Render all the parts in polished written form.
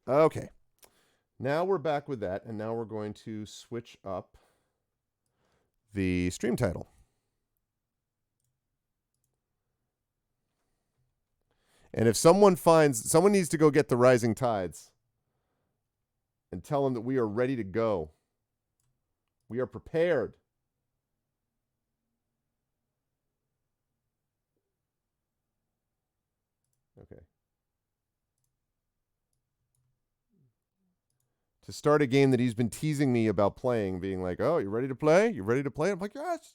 Okay. Now we're back with that, and now we're going to switch up the stream title. And if someone needs to go get the Rising Tides and tell them that we are ready to go. We are prepared. Okay. To start a game that he's been teasing me about playing, being like, "Oh, you ready to play? You ready to play?" I'm like, "Yes."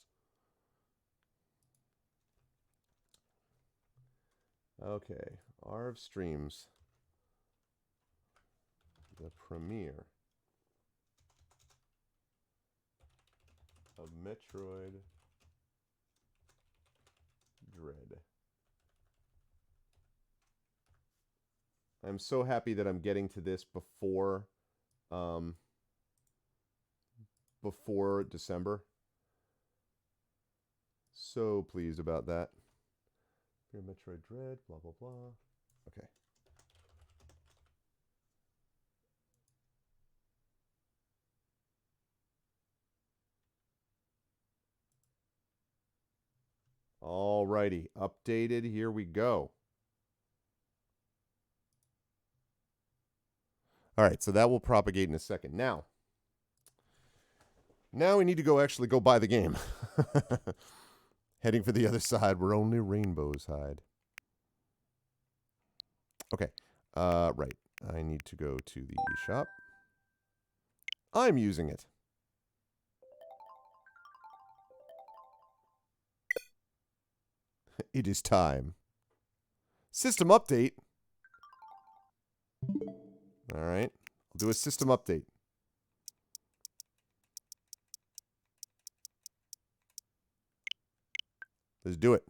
Okay. Arv streams the premiere of Metroid Dread. I'm so happy that I'm getting to this um, before December. So pleased about that. Here, Metroid Dread, blah, blah, blah. Okay. All righty. Updated. Here we go. All right. So that will propagate in a second. Now we need to actually go buy the game. Heading for the other side where only rainbows hide. Okay. Right. I need to go to the eShop. I'm using it. It is time. System update. All right. I'll do a system update. Let's do it.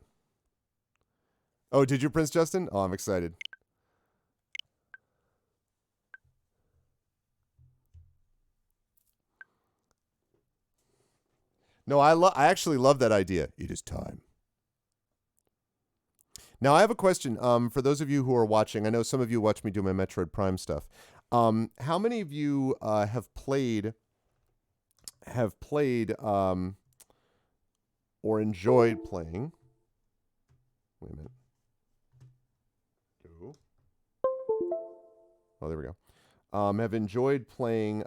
Oh, did you, Prince Justin? Oh, I'm excited. No, I actually love that idea. It is time. Now I have a question. For those of you who are watching, I know some of you watch me do my Metroid Prime stuff. How many of you have played or enjoyed playing? Wait a minute. Oh, there we go. Have enjoyed playing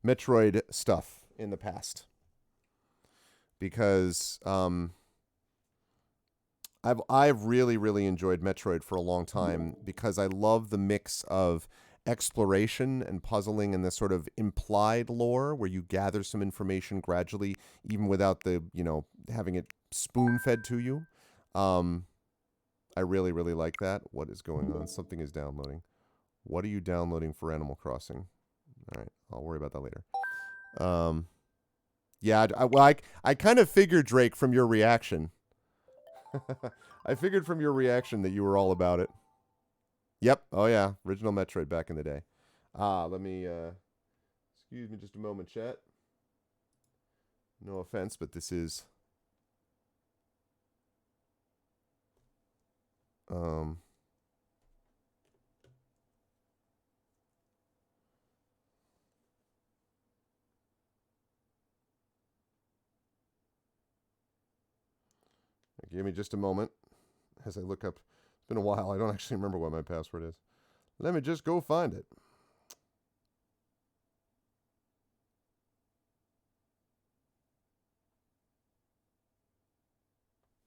Metroid stuff in the past, because I've really enjoyed Metroid for a long time because I love the mix of exploration and puzzling and the sort of implied lore where you gather some information gradually, even without the having it spoon fed to you. I really like that. What is going on? Something is downloading. What are you downloading for Animal Crossing? All right, I'll worry about that later. Yeah, I kind of figured, Drake, from your reaction. I figured from your reaction that you were all about it. Yep. Oh yeah, original Metroid back in the day. Let me excuse me just a moment, chat. No offense, but this is um give me just a moment as I look up. It's been a while. I don't actually remember what my password is. Let me just go find it.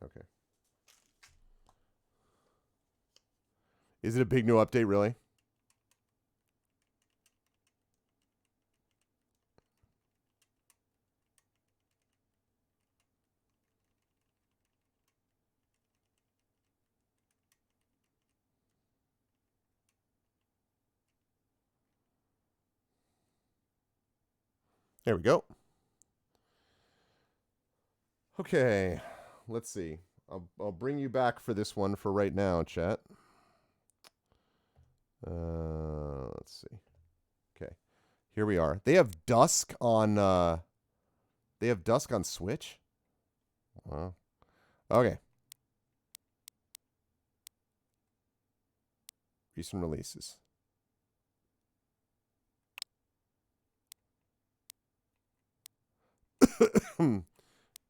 Okay. Is it a big new update, really? There we go. Okay. Let's see. I'll bring you back for this one for right now, chat. Let's see. Okay. Here we are. They have Dusk on Switch? Wow. Okay. Recent releases.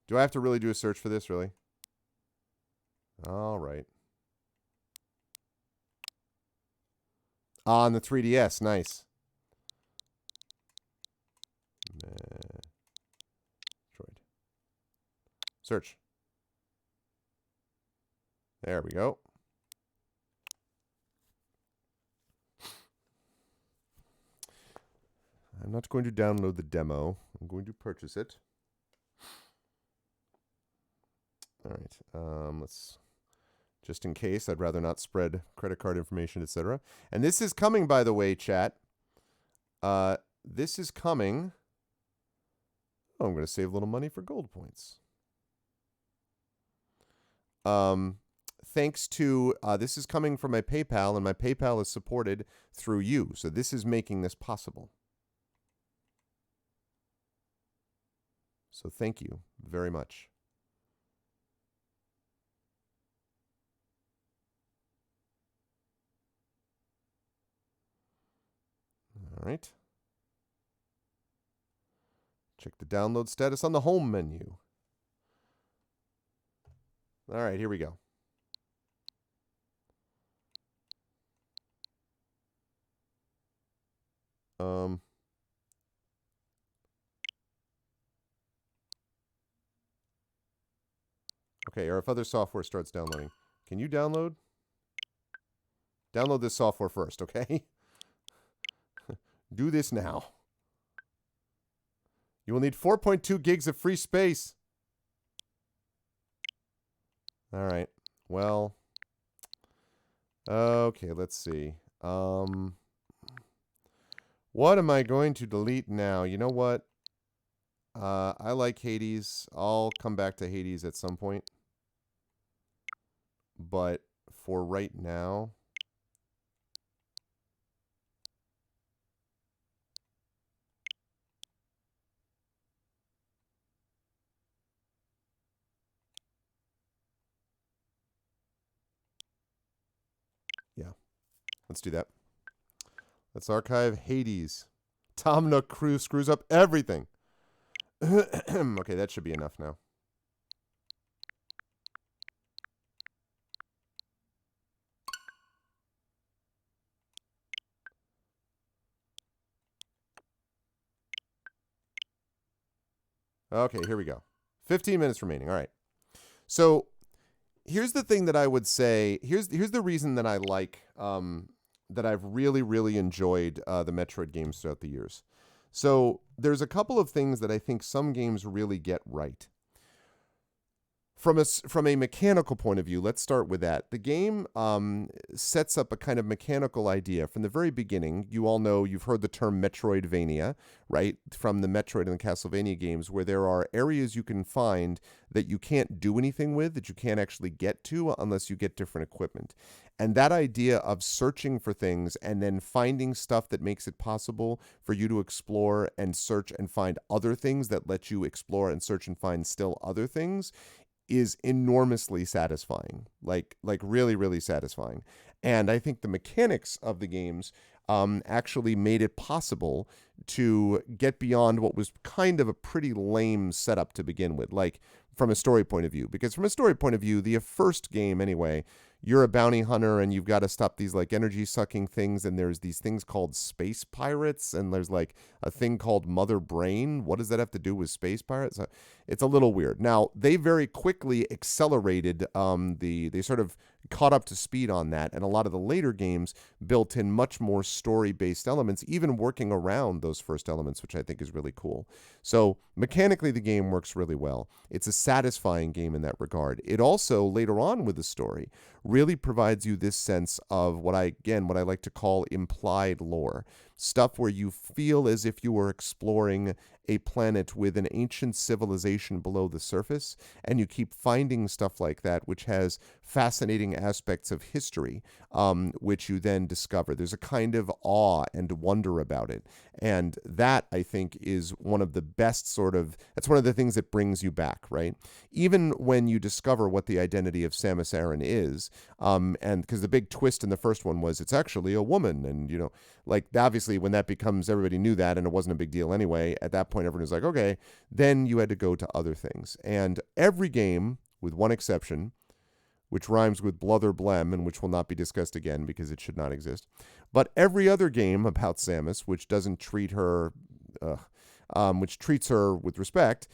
Do I have to really do a search for this, really? All right. On the 3DS, nice. Metroid. Search. There we go. I'm not going to download the demo. I'm going to purchase it. All right. Let's, just in case, I'd rather not spread credit card information, etc. And this is coming, by the way, chat. This is coming. Oh, I'm going to save a little money for gold points. Thanks to, this is coming from my PayPal, and my PayPal is supported through you. So this is making this possible. So thank you very much. All right. Check the download status on the home menu. All right, here we go. Okay, or if other software starts downloading. Can you download? Download this software first, okay? Do this now. You will need 4.2 gigs of free space. All right. Well. Okay, let's see. What am I going to delete now? You know what? I like Hades. I'll come back to Hades at some point. But for right now, yeah, let's do that. Let's archive Hades. Tom Nook Crew screws up everything. Okay, that should be enough now. Okay, here we go. 15 minutes remaining. All right. So here's the thing that I would say. Here's the reason that I like, that I've really, really enjoyed the Metroid games throughout the years. So there's a couple of things that I think some games really get right. From a mechanical point of view, let's start with that. The game sets up a kind of mechanical idea from the very beginning. You all know, you've heard the term Metroidvania, right? From the Metroid and the Castlevania games, where there are areas you can find that you can't do anything with, that you can't actually get to unless you get different equipment. And that idea of searching for things and then finding stuff that makes it possible for you to explore and search and find other things that let you explore and search and find still other things is enormously satisfying, like really, really satisfying. And I think the mechanics of the games actually made it possible to get beyond what was kind of a pretty lame setup to begin with, like from a story point of view. Because from a story point of view, the first game anyway, you're a bounty hunter and you've got to stop these like energy sucking things, and there's these things called space pirates, and there's like a thing called Mother Brain. What does that have to do with space pirates? It's a little weird. Now, they very quickly accelerated, they sort of caught up to speed on that, and a lot of the later games built in much more story-based elements, even working around those first elements, which I think is really cool. So mechanically, the game works really well. It's a satisfying game in that regard. It also, later on with the story, really provides you this sense of what I like to call implied lore. stuff where you feel as if you were exploring a planet with an ancient civilization below the surface, and you keep finding stuff like that, which has fascinating aspects of history, which you then discover. There's a kind of awe and wonder about it. And that, I think, is one of the best that's one of the things that brings you back, right? Even when you discover what the identity of Samus Aran is, and because the big twist in the first one was it's actually a woman, and like obviously when that becomes everybody knew that and it wasn't a big deal anyway. At that point, everyone was like, okay, then you had to go to other things, and every game, with one exception, which rhymes with Bluther Blem and which will not be discussed again because it should not exist. But every other game about Samus, which doesn't treat her, which treats her with respect,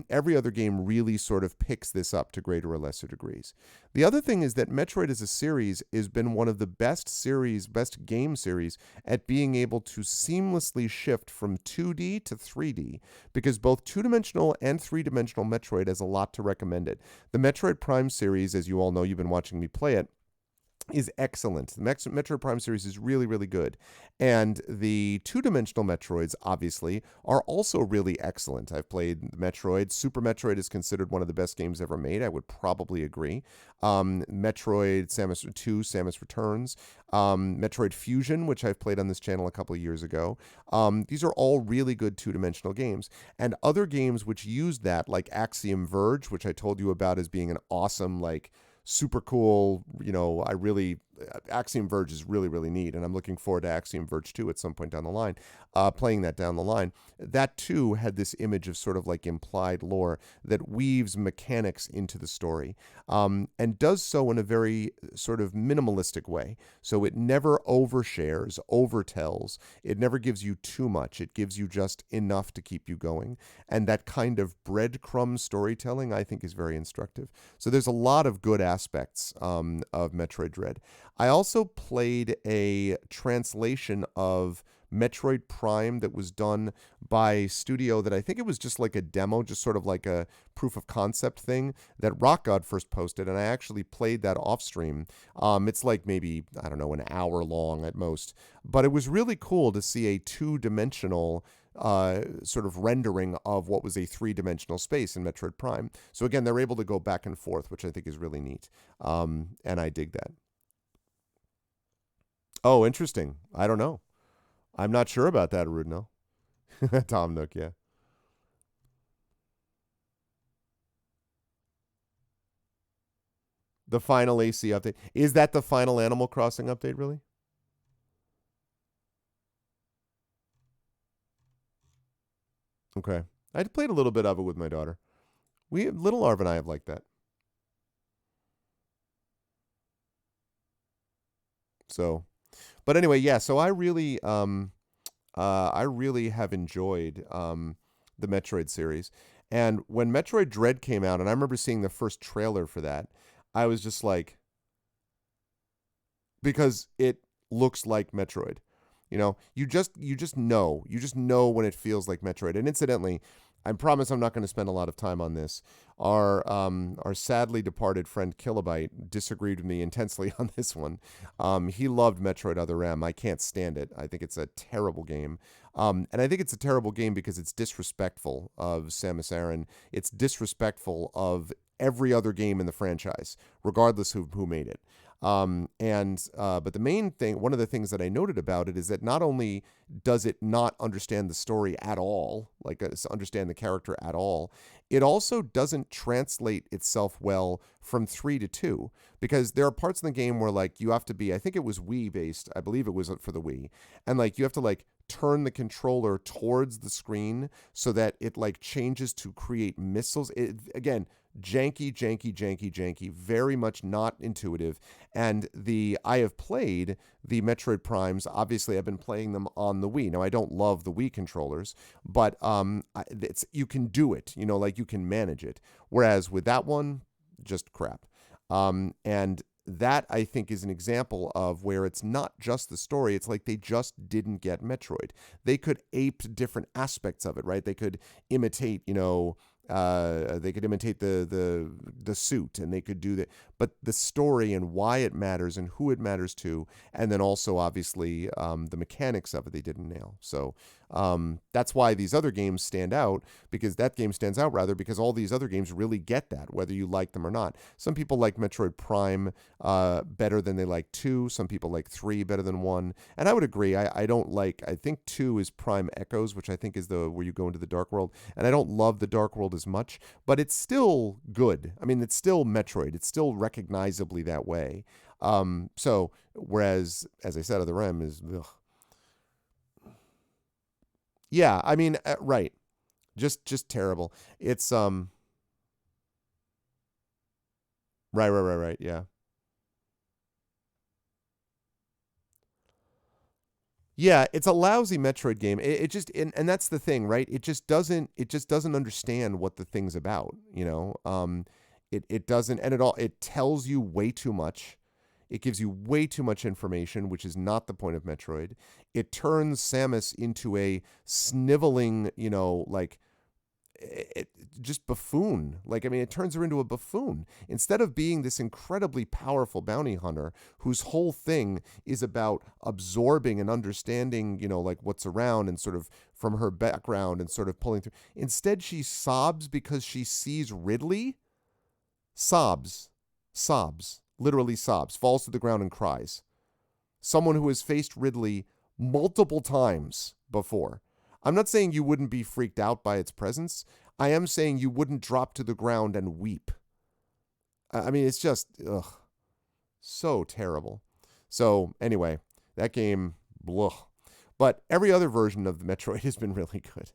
every other game really sort of picks this up to greater or lesser degrees. The other thing is that Metroid as a series has been one of the best game series at being able to seamlessly shift from 2D to 3D, because both two-dimensional and three-dimensional Metroid has a lot to recommend it. The Metroid Prime series, as you all know, you've been watching me play it, is excellent. The Metroid Prime series is really, really good. And the two-dimensional Metroids, obviously, are also really excellent. I've played Metroid. Super Metroid is considered one of the best games ever made. I would probably agree. Metroid Samus 2, Samus Returns. Metroid Fusion, which I've played on this channel a couple of years ago. These are all really good two-dimensional games. And other games which use that, like Axiom Verge, which I told you about as being an awesome, super cool, Axiom Verge is really, really neat, and I'm looking forward to Axiom Verge 2 at some point down the line, playing that down the line. That, too, had this image of sort of like implied lore that weaves mechanics into the story, and does so in a very sort of minimalistic way. So it never overshares, overtells. It never gives you too much. It gives you just enough to keep you going. And that kind of breadcrumb storytelling, I think, is very instructive. So there's a lot of good aspects of Metroid Dread. I also played a translation of Metroid Prime that was done by a studio that I think it was just like a demo, just sort of like a proof of concept thing that Rock God first posted, and I actually played that off stream. It's like maybe, I don't know, an hour long at most, but it was really cool to see a two-dimensional sort of rendering of what was a three-dimensional space in Metroid Prime. So again, they're able to go back and forth, which I think is really neat, and I dig that. Oh, interesting. I don't know. I'm not sure about that, Rudno. Tom Nook, yeah. The final AC update. Is that the final Animal Crossing update, really? Okay. I played a little bit of it with my daughter. Little Arv and I have liked that. So, but anyway, yeah. So I really have enjoyed the Metroid series. And when Metroid Dread came out, and I remember seeing the first trailer for that, I was just like, because it looks like Metroid. You just know when it feels like Metroid. And incidentally, I promise I'm not going to spend a lot of time on this. Our sadly departed friend Kilobyte disagreed with me intensely on this one. He loved Metroid Other M. I can't stand it. I think it's a terrible game. And I think it's a terrible game because it's disrespectful of Samus Aran. It's disrespectful of every other game in the franchise, regardless of who made it. But the main thing, one of the things that I noted about it is that not only does it not understand the story at all, understand the character at all, it also doesn't translate itself well from 3 to 2, because there are parts in the game where you have to be, I think it was Wii based, I believe it was for the Wii, and you have to turn the controller towards the screen so that it changes to create missiles. Again, janky, very much not intuitive. And I have played the Metroid Primes. Obviously, I've been playing them on the Wii. Now, I don't love the Wii controllers, but you can do it. You can manage it. Whereas with that one, just crap. And that, I think, is an example of where it's not just the story. It's like they just didn't get Metroid. They could ape different aspects of it, right? They could imitate, They could imitate the suit, and they could do that. But the story and why it matters and who it matters to, and then also obviously the mechanics of it, they didn't nail. So that's why these other games stand out, because that game stands out rather because all these other games really get that, whether you like them or not. Some people like Metroid Prime better than they like 2. Some people like 3 better than 1. And I would agree. I don't like, I think 2 is Prime Echoes, which I think is the where you go into the Dark World. And I don't love the Dark World as much, but it's still good. I mean, it's still Metroid. It's still recognizably that way. So, whereas, as I said, Other M is, ugh. Yeah, I mean, right. Just terrible. It's, right. Yeah. Yeah, it's a lousy Metroid game. It just and that's the thing, right? It just doesn't understand what the thing's about, you know. It doesn't, and it tells you way too much. It gives you way too much information, which is not the point of Metroid. It turns Samus into a sniveling, like it, just buffoon. Like, I mean, it turns her into a buffoon instead of being this incredibly powerful bounty hunter whose whole thing is about absorbing and understanding, like what's around and sort of from her background and sort of pulling through. Instead, she sobs because she sees Ridley. Sobs, sobs, literally sobs, falls to the ground and cries. Someone who has faced Ridley multiple times before. I'm not saying you wouldn't be freaked out by its presence. I am saying you wouldn't drop to the ground and weep. I mean, it's just, ugh, so terrible. So, anyway, that game, blah. But every other version of the Metroid has been really good.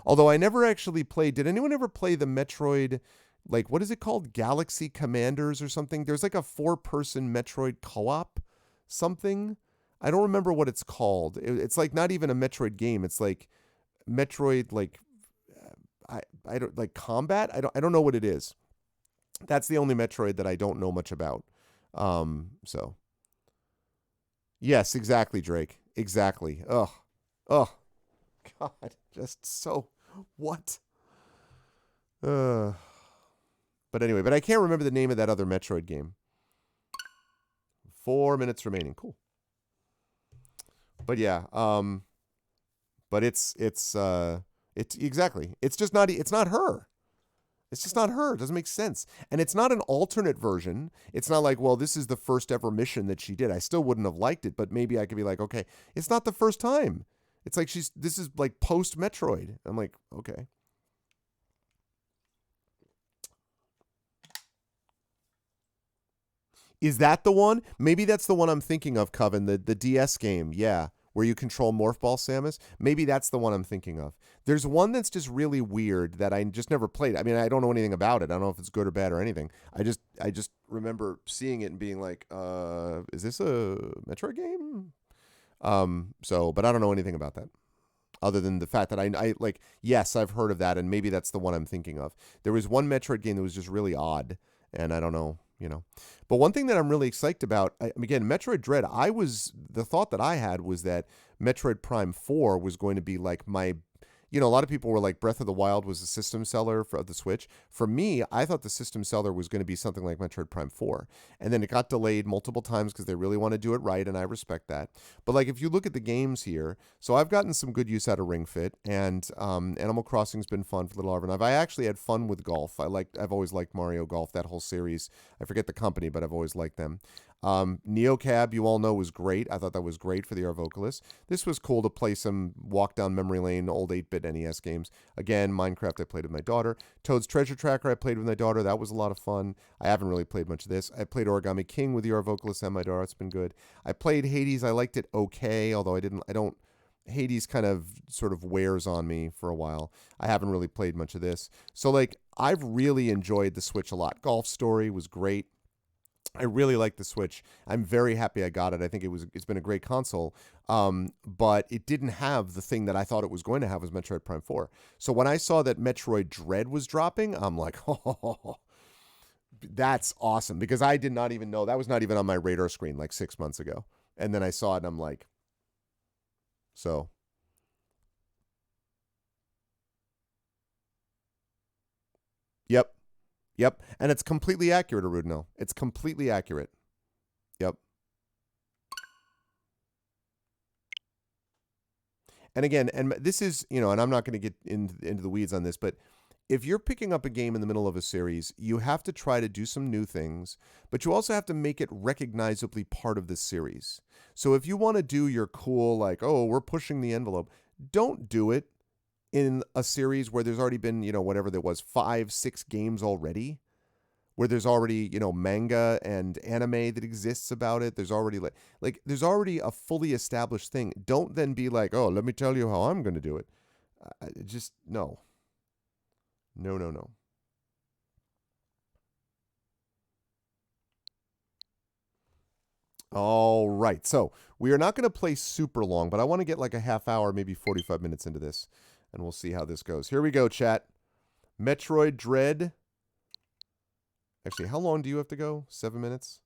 Although I never actually played, did anyone ever play the Metroid, like, what is it called? Galaxy Commanders or something? There's like a 4-person Metroid co-op something. I don't remember what it's called. It's like not even a Metroid game. It's like Metroid, like I don't like combat. I don't know what it is. That's the only Metroid that I don't know much about. So yes, exactly, Drake. Exactly. Ugh. Ugh. God, just so what? Uh. But anyway, but I can't remember the name of that other Metroid game. 4 minutes remaining. Cool. But yeah, but it's exactly. It's not her. It's just not her. It doesn't make sense. And it's not an alternate version. It's not like, well, this is the first ever mission that she did. I still wouldn't have liked it, but maybe I could be like, okay, it's not the first time. It's like this is like post Metroid. I'm like, okay. Is that the one? Maybe that's the one I'm thinking of, Coven, the DS game. Yeah, where you control Morph Ball Samus. Maybe that's the one I'm thinking of. There's one that's just really weird that I just never played. I mean, I don't know anything about it. I don't know if it's good or bad or anything. I just remember seeing it and being like, is this a Metroid game? But I don't know anything about that. Other than the fact that I like, yes, I've heard of that, and maybe that's the one I'm thinking of. There was one Metroid game that was just really odd, and I don't know. But one thing that I'm really excited about, again, Metroid Dread, the thought that I had was that Metroid Prime 4 was going to be like a lot of people were like Breath of the Wild was a system seller for the Switch. For me, I thought the system seller was going to be something like Metroid Prime 4. And then it got delayed multiple times because they really want to do it right, and I respect that. But like if you look at the games here, so I've gotten some good use out of Ring Fit, and Animal Crossing's been fun for Little Arvin. I actually had fun with golf. I've always liked Mario Golf, that whole series. I forget the company, but I've always liked them. Neocab, you all know, was great. I thought that was great for the R vocalist. This was cool to play some walk down memory lane, old 8-bit NES games. Again, Minecraft I played with my daughter. Toad's Treasure Tracker I played with my daughter. That was a lot of fun. I haven't really played much of this. I played Origami King with the R vocalist and my daughter. It's been good. I played Hades. I liked it okay, although I don't. Hades kind of sort of wears on me for a while. I haven't really played much of this. So like I've really enjoyed the Switch a lot. Golf Story was great. I really like the Switch. I'm very happy I got it. I think it's been a great console. But it didn't have the thing that I thought it was going to have, was Metroid Prime 4. So when I saw that Metroid Dread was dropping, I'm like, oh, that's awesome, because I did not even know that was not even on my radar screen like 6 months ago. And then I saw it and I'm like, so Yep. Yep. And it's completely accurate, Arudno. It's completely accurate. Yep. And again, and this is, and I'm not going to get into the weeds on this, but if you're picking up a game in the middle of a series, you have to try to do some new things, but you also have to make it recognizably part of the series. So if you want to do your cool, like, oh, we're pushing the envelope, don't do it in a series where there's already been, whatever there was, 5, 6 games already, where there's already, manga and anime that exists about it. There's already like there's already a fully established thing. Don't then be like, oh, let me tell you how I'm going to do it. Just no. No. All right. So we are not going to play super long, but I want to get like a half hour, maybe 45 minutes into this, and we'll see how this goes. Here we go, chat. Metroid Dread. Actually, how long do you have to go? 7 minutes?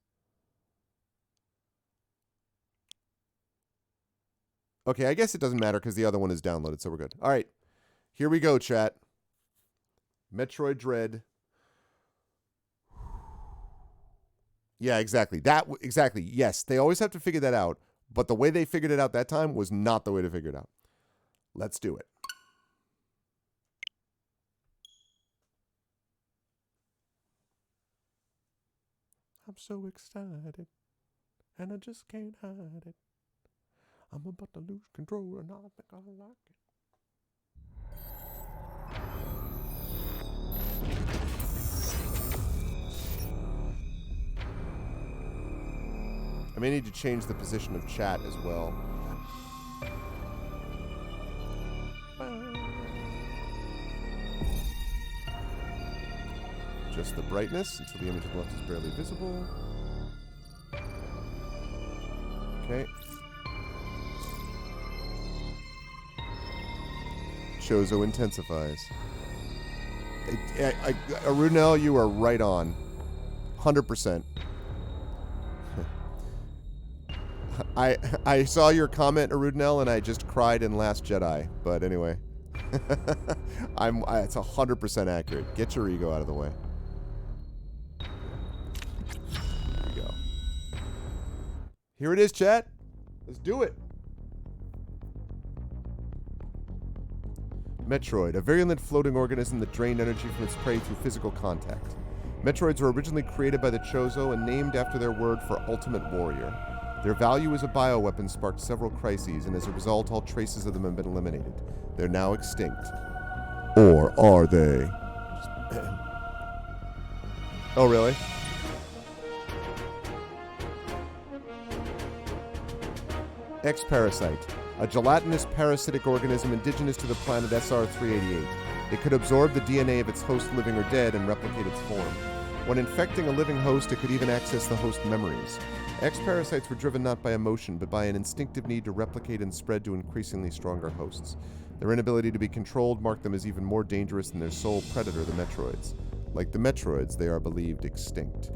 Okay, I guess it doesn't matter because the other one is downloaded, so we're good. All right. Here we go, chat. Metroid Dread. Yeah, exactly. Exactly. Yes, they always have to figure that out, but the way they figured it out that time was not the way to figure it out. Let's do it. I'm so excited, and I just can't hide it. I'm about to lose control, and I think I like it. I may need to change the position of chat as well. Just the brightness until the image on the left is barely visible. Okay. Chozo intensifies. Arunel, you are right on. 100%. I saw your comment, Arudnell, and I just cried in Last Jedi. But anyway, it's 100% accurate. Get your ego out of the way. Here we go. Here it is, chat. Let's do it. Metroid, a virulent floating organism that drained energy from its prey through physical contact. Metroids were originally created by the Chozo and named after their word for ultimate warrior. Their value as a bioweapon sparked several crises, and as a result, all traces of them have been eliminated. They're now extinct. Or are they? Oh, really? X-Parasite, a gelatinous parasitic organism indigenous to the planet SR-388. It could absorb the DNA of its host, living or dead, and replicate its form. When infecting a living host, it could even access the host memories. X-parasites were driven not by emotion, but by an instinctive need to replicate and spread to increasingly stronger hosts. Their inability to be controlled marked them as even more dangerous than their sole predator, the Metroids. Like the Metroids, they are believed extinct.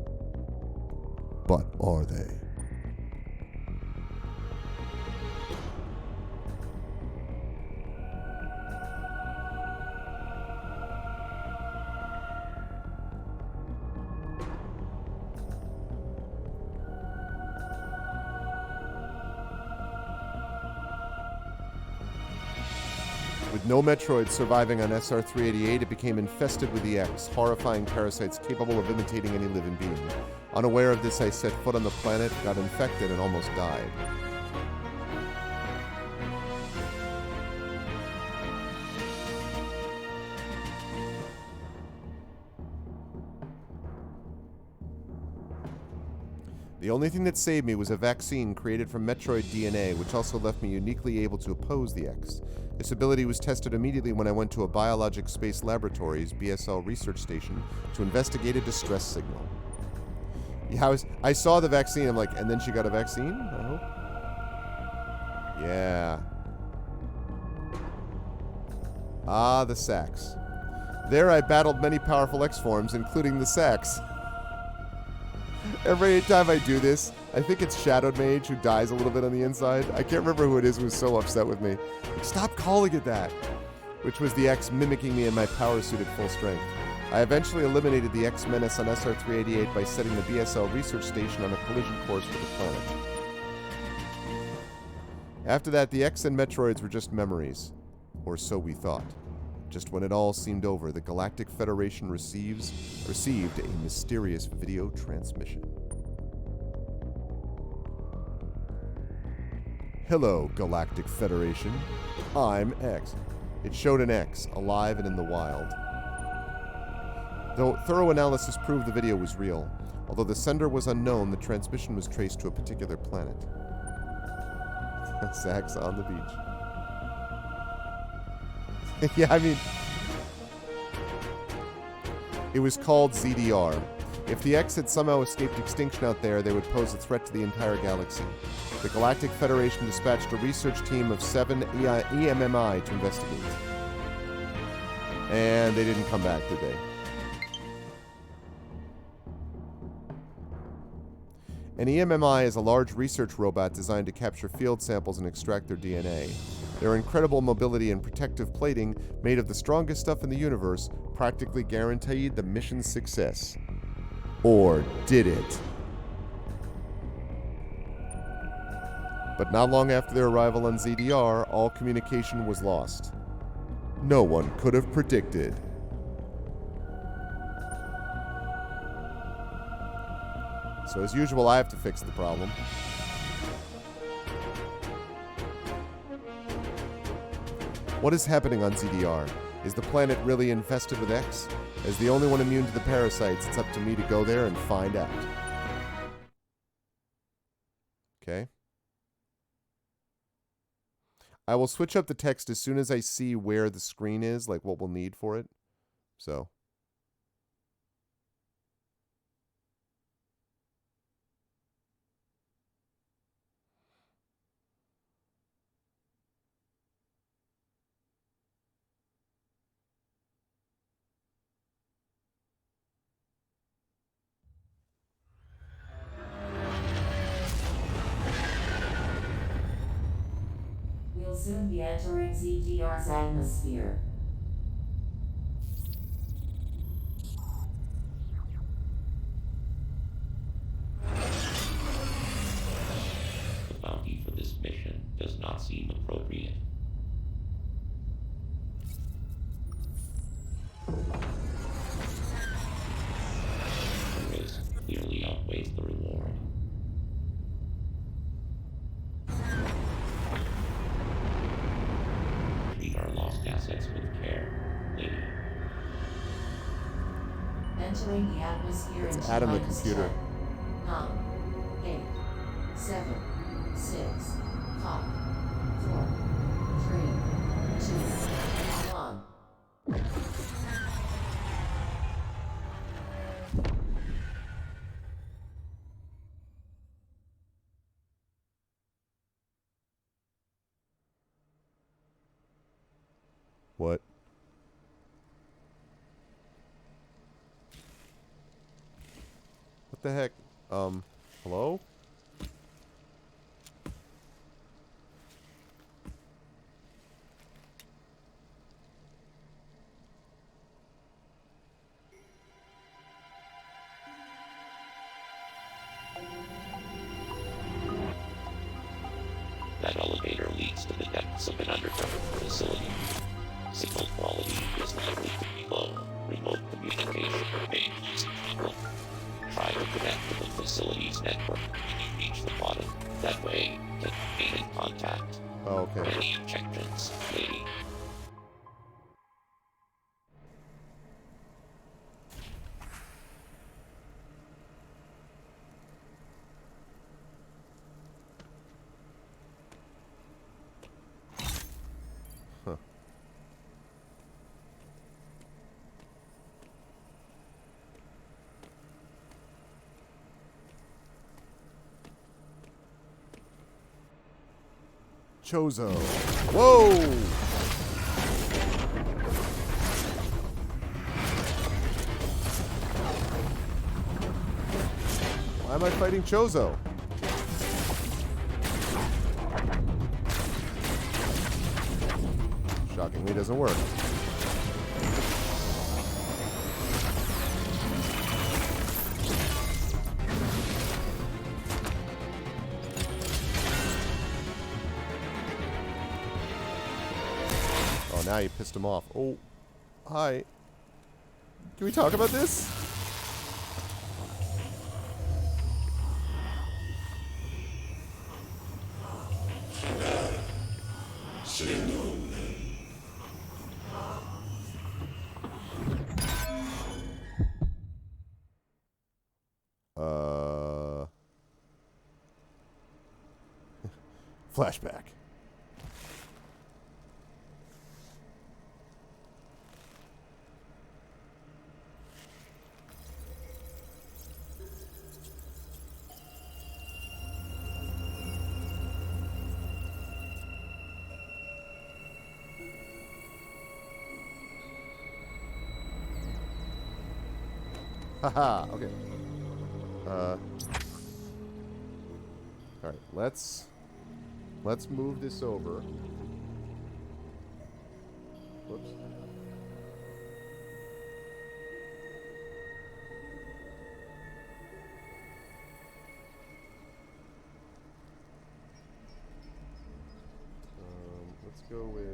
But are they? With no Metroids surviving on SR-388, it became infested with the X, horrifying parasites capable of imitating any living being. Unaware of this, I set foot on the planet, got infected, and almost died. The only thing that saved me was a vaccine created from Metroid DNA, which also left me uniquely able to oppose the X. This ability was tested immediately when I went to a Biologic Space Laboratories, BSL research station, to investigate a distress signal. Yeah, I saw the vaccine, I'm like, and then she got a vaccine? I hope. Yeah. Ah, the sacs. There I battled many powerful X forms, including the sacs. Every time I do this, I think it's Shadowed Mage who dies a little bit on the inside. I can't remember who it is who was so upset with me. Stop calling it that! Which was the X mimicking me in my power suit at full strength. I eventually eliminated the X-Menace on SR-388 by setting the BSL research station on a collision course with the planet. After that, the X and Metroids were just memories. Or so we thought. Just when it all seemed over, the Galactic Federation received a mysterious video transmission. Hello, Galactic Federation. I'm X. It showed an X, alive and in the wild. Though thorough analysis proved the video was real, although the sender was unknown, the transmission was traced to a particular planet. Zach's on the beach. Yeah, I mean, it was called ZDR. If the X had somehow escaped extinction out there, they would pose a threat to the entire galaxy. The Galactic Federation dispatched a research team of 7 EMMI to investigate. And they didn't come back, did they? An EMMI is a large research robot designed to capture field samples and extract their DNA. Their incredible mobility and protective plating, made of the strongest stuff in the universe, practically guaranteed the mission's success. Or did it? But not long after their arrival on ZDR, all communication was lost. No one could have predicted. So as usual, I have to fix the problem. What is happening on ZDR? Is the planet really infested with X? As the only one immune to the parasites, it's up to me to go there and find out. Okay. I will switch up the text as soon as I see where the screen is, like what we'll need for it. So. We'll soon be entering ZDR's atmosphere. The bounty for this mission does not seem appropriate. The risk clearly outweighs the reward. Treat our lost assets with care, lady. Entering the atmosphere in Adam the computer. 9, 8, 7, 6, 5, 4, 3, 2, 1. What? What the heck? Hello? That elevator leads to the depths of an underground facility. Signal quality is likely to be low. Remote communication remains difficult. Try to connect to the facility's network when you reach the bottom. That way, you can remain in contact. Oh, okay. Any objections, lady? Huh. Chozo. Whoa! Why am I fighting Chozo? Shockingly doesn't work. now you pissed him off. Oh, hi. Can we talk about this? Flashback. Haha, okay. Alright, let's move this over. Whoops. Let's go with...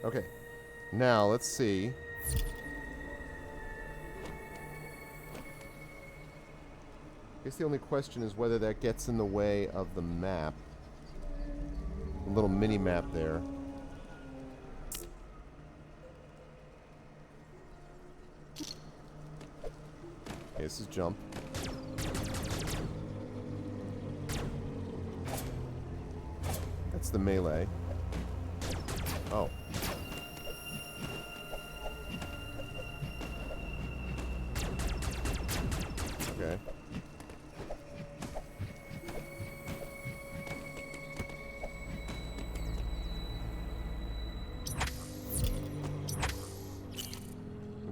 Okay, now let's see. I guess the only question is whether that gets in the way of the map. A little mini map there. Okay, this is jump. That's the melee. Oh. Okay.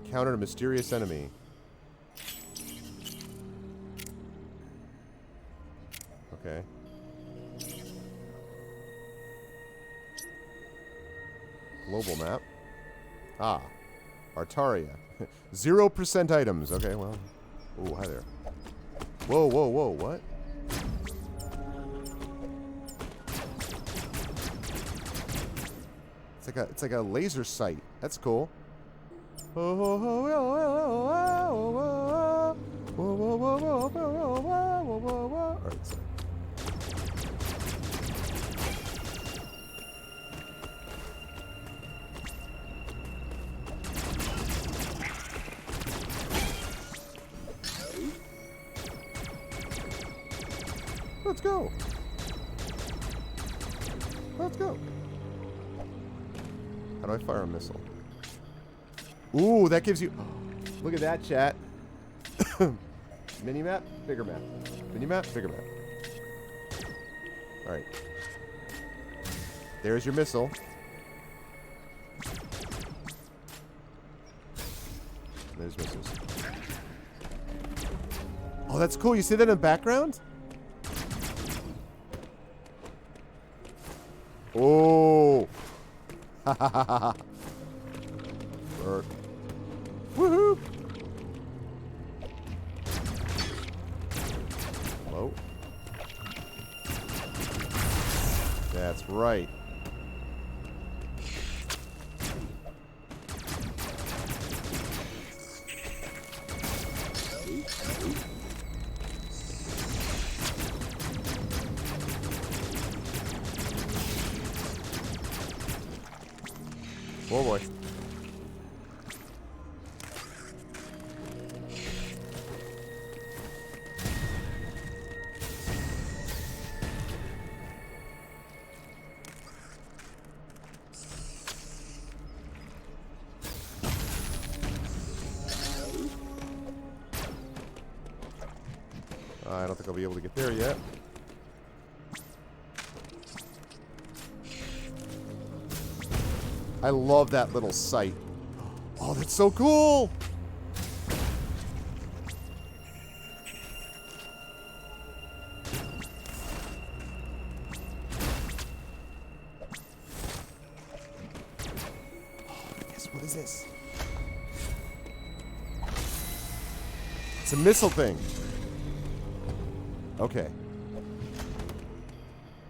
Encountered a mysterious enemy. Okay. Global map. Ah. Artaria. 0% items. Okay, well. Oh, hi there. Whoa, whoa, whoa, what? It's like a laser sight. That's cool. Alright, so. Let's go. Let's go. How do I fire a missile? Ooh, that gives you... Look at that, chat. Mini-map, bigger map. Mini-map, bigger map. Alright. There's your missile. There's missiles. Oh, that's cool. You see that in the background? Oh. Ha ha ha ha. Woohoo. Hello. That's right. Oh boy. I don't think I'll be able to get there yet. I love that little sight. Oh, that's so cool! What is this? It's a missile thing. Okay.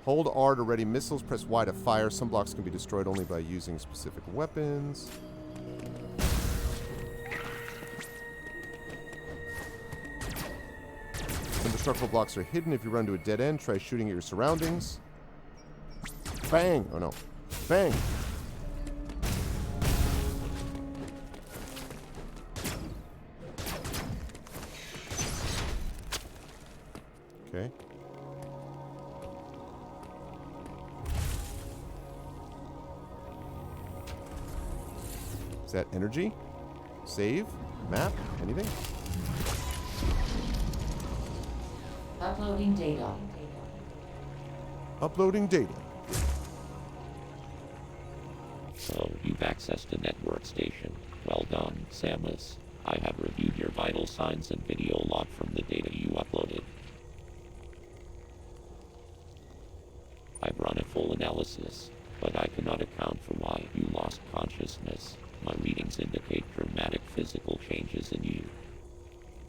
Hold R to ready missiles. Press Y to fire. Some blocks can be destroyed only by using specific weapons. Indestructible blocks are hidden. If you run to a dead end, try shooting at your surroundings. Bang! Oh no. Bang! Okay. Is that energy? Save? Map? Anything? Uploading data. Uploading data. So, you've accessed a network station. Well done, Samus. I have reviewed your vital signs and video log from the data you uploaded. I've run a full analysis, but I cannot account for why you lost consciousness. My readings indicate dramatic physical changes in you.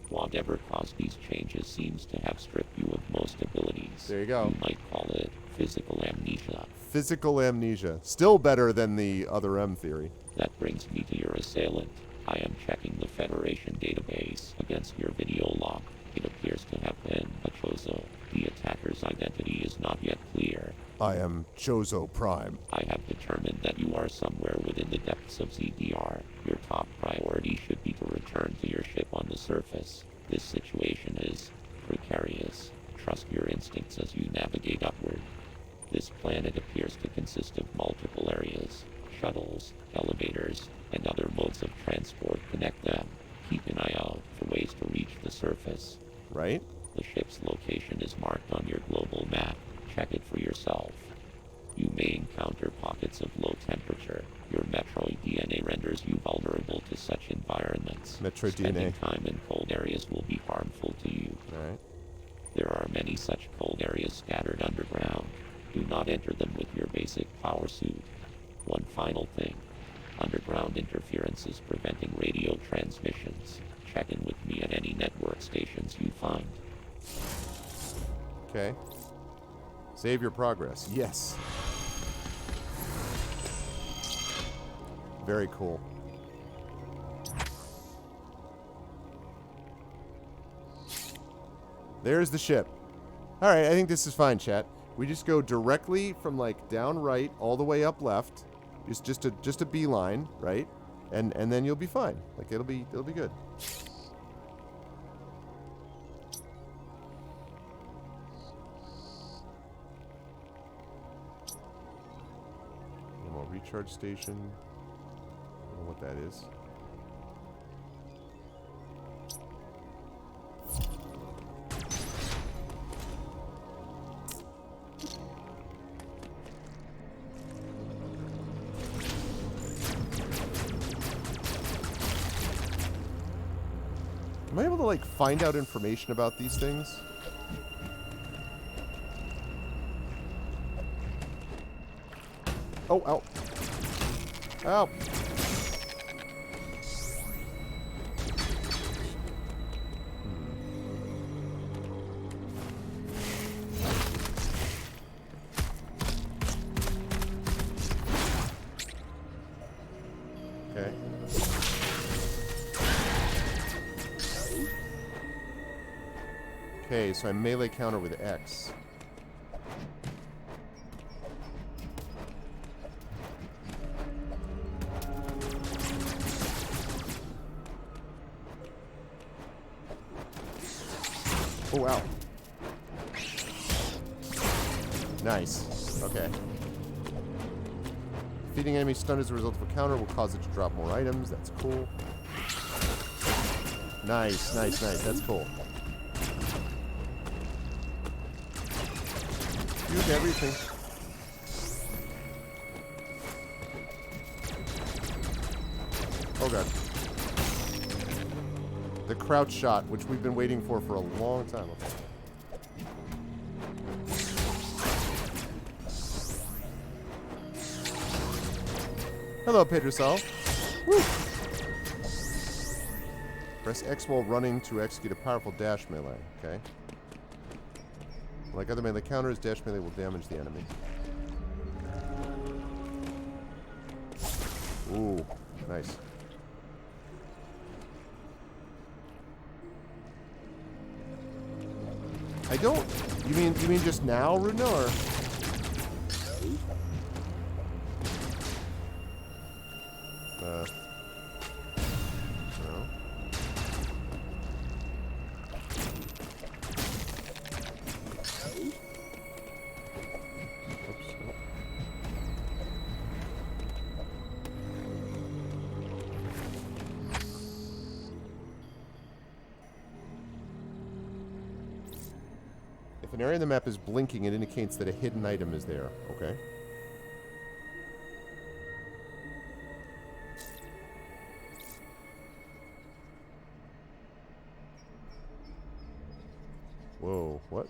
Whatever caused these changes seems to have stripped you of most abilities. There you go. You might call it physical amnesia. Physical amnesia. Still better than the other M theory. That brings me to your assailant. I am checking the Federation database against your video log. It appears to have been a Chozo. The attacker's identity is not yet clear. I am Chozo Prime. I have determined that you are somewhere within the depths of ZDR. Your top priority should be to return to your ship on the surface. This situation is precarious. Trust your instincts as you navigate upward. This planet appears to consist of multiple areas. Shuttles, elevators, and other modes of transport connect them. Keep an eye out for ways to reach the surface. Right? The ship's location is marked on your global map. Check it for yourself. You may encounter pockets of low temperature. Your Metroid DNA renders you vulnerable to such environments. Metroid Spending DNA. time in cold areas will be harmful to you. Alright. There are many such cold areas scattered underground. Do not enter them with your basic power suit. One final thing. Underground interference is preventing radio transmissions. Check in with me at any network stations you find. Okay. Save your progress. Yes. Very cool. There's the ship. Alright, I think this is fine, chat. We just go directly from like down right all the way up left. Just a beeline, right? And then you'll be fine. Like it'll be good. One more recharge station. I don't know what that is. Am I able to, like, find out information about these things? Oh, ow. Ow. Okay. Okay, so I melee counter with X. Oh, wow. Nice. Okay. Defeating enemy stunned as a result of a counter will cause it to drop more items. That's cool. Nice, nice, nice. That's cool. shoot everything. Oh god. The crouch shot, which we've been waiting for a long time. Okay. Hello, Pedrosal. Woo! Press X while running to execute a powerful dash melee. Okay. Like other melee counters, dash melee will damage the enemy. Ooh, nice. I don't. You mean just now, Rudna, or? No. Oops. No. If an area on the map is blinking, it indicates that a hidden item is there. Okay. Whoa, what?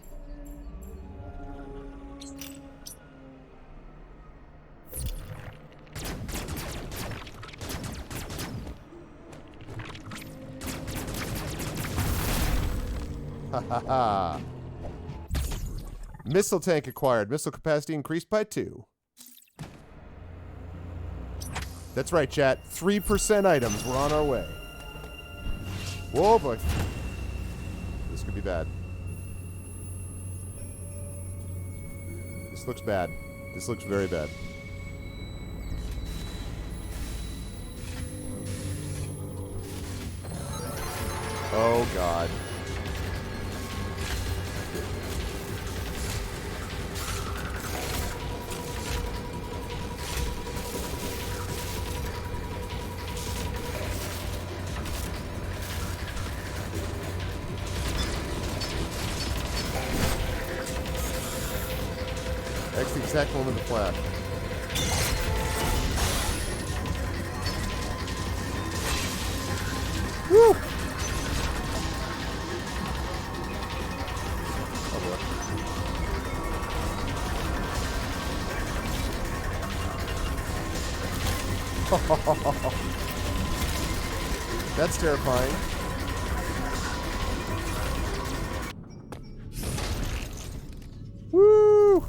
Ha ha ha. Missile tank acquired. Missile capacity increased by 2. That's right, chat. 3% items. We're on our way. Whoa, boy. This could be bad. This looks bad. This looks very bad. Oh, God. That's the exact moment of the flash. Woo! Oh, that's terrifying. Woo!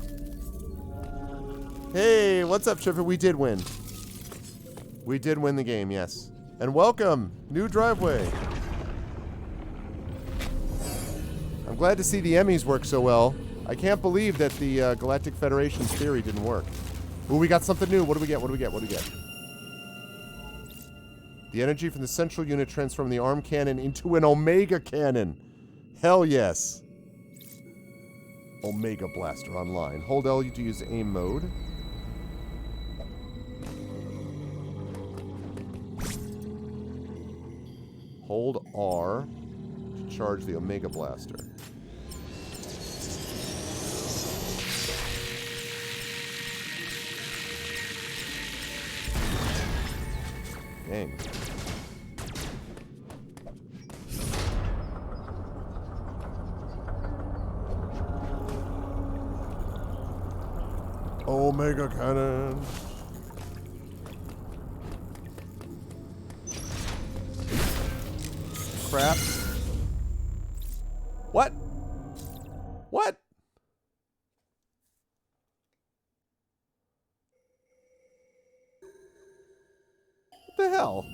Hey, what's up, Trevor? We did win. We did win the game, yes. And welcome, new driveway. I'm glad to see the Emmys work so well. I can't believe that the Galactic Federation's theory didn't work. Ooh, we got something new. What do we get? What do we get? What do we get? The energy from the central unit transformed the arm cannon into an Omega cannon. Hell yes. Omega Blaster online. Hold L to use aim mode. Hold R to charge the Omega Blaster. Dang. Omega Cannon. Crap. What? What? What the hell?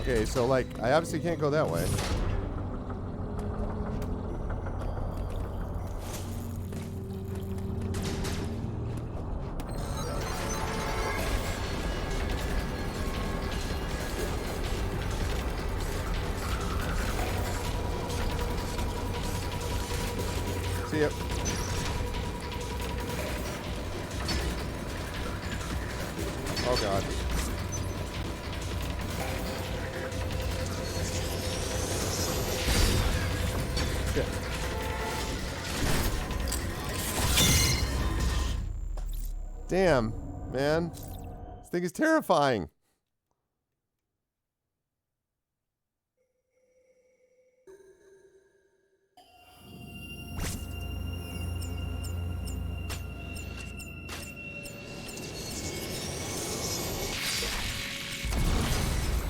Okay, so like, I obviously can't go that way. See ya. Oh god. Damn, man. This thing is terrifying.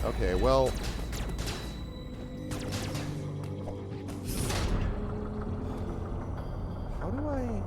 Okay, well... How do I...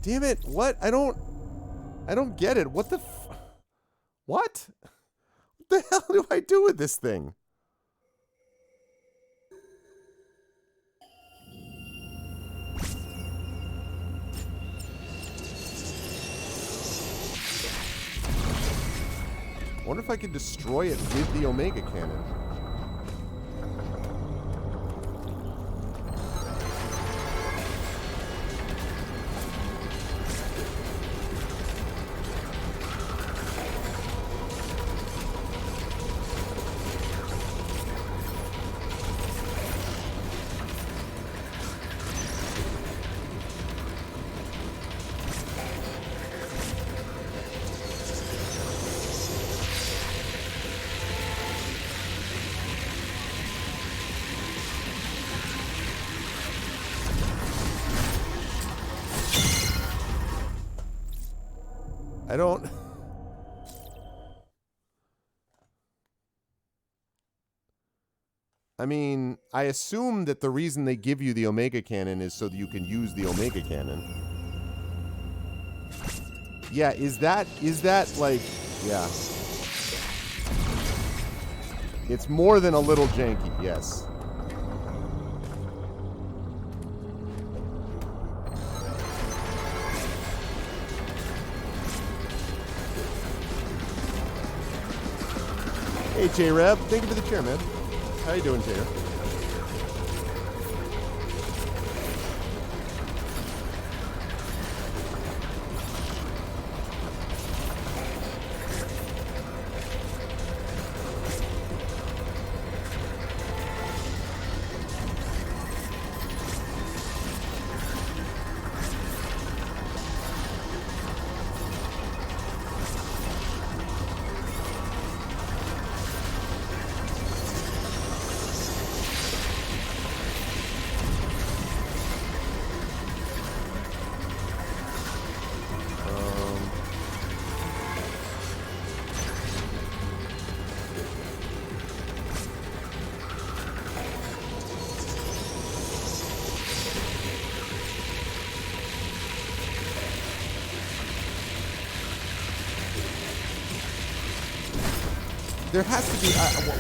Damn it, what? I don't get it. What the What? What the hell do I do with this thing? I wonder if I could destroy it with the Omega Cannon. I don't... I mean, I assume that the reason they give you the Omega Cannon is so that you can use the Omega Cannon. Yeah, is that like... Yeah. It's more than a little janky, yes. Hey, J-Reb. Thank you for the chair, man. How you doing, J-Reb? There has to be...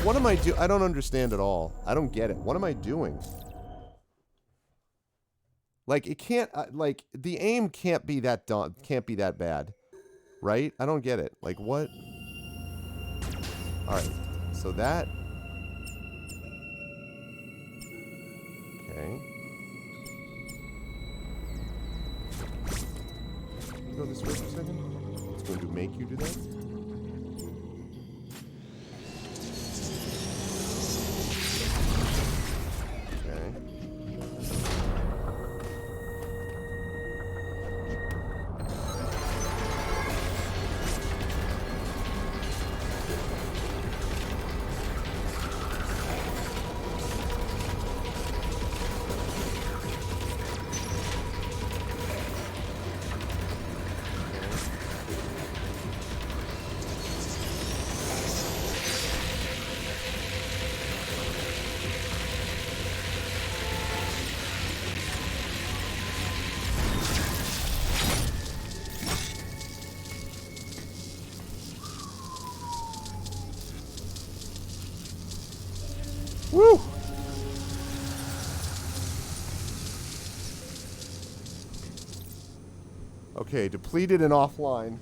what am I doing? I don't understand at all. I don't get it. What am I doing? Like, it can't... like, the aim can't be that can't be that bad. Right? I don't get it. Like, what? Alright. So that... Okay. Go this way for a second. It's going to make you do that. Woo! Okay, depleted and offline.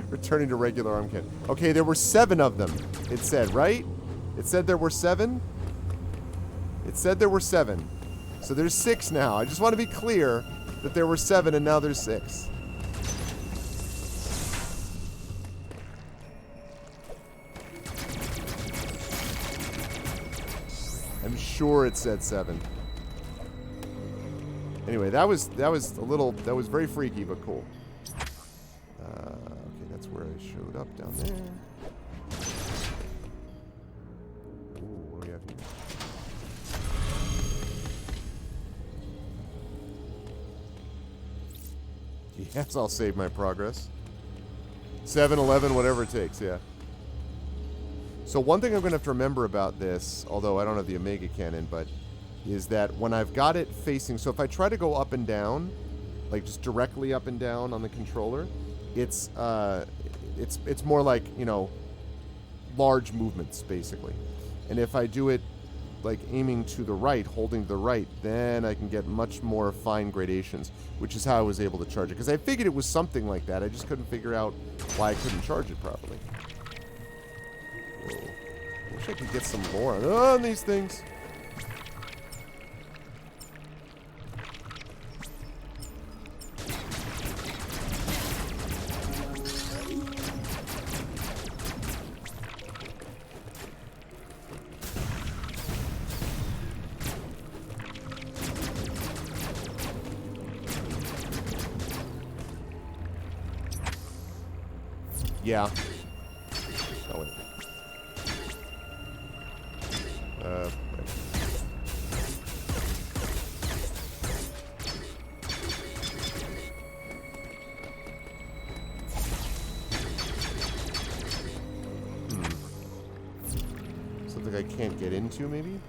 Returning to regular arm kit. Okay, there were 7 of them, it said, right? It said there were 7? It said there were 7. So there's 6 now. I just want to be clear that there were 7 and now there's 6. I'm sure it said 7. Anyway, that was very freaky, but cool. Okay, that's where I showed up down there. Ooh, what do we have here? Yes, I'll save my progress. 7, 11, whatever it takes, yeah. So one thing I'm going to have to remember about this, although I don't have the Omega Cannon, but is that when I've got it facing, so if I try to go up and down, like just directly up and down on the controller, it's more like, you know, large movements basically. And if I do it like aiming to the right, holding to the right, then I can get much more fine gradations, which is how I was able to charge it. Because I figured it was something like that. I just couldn't figure out why I couldn't charge it properly. Whoa. I wish I could get some lore on these things. Yeah. Oh, wait. Right. Something I can't get into, maybe?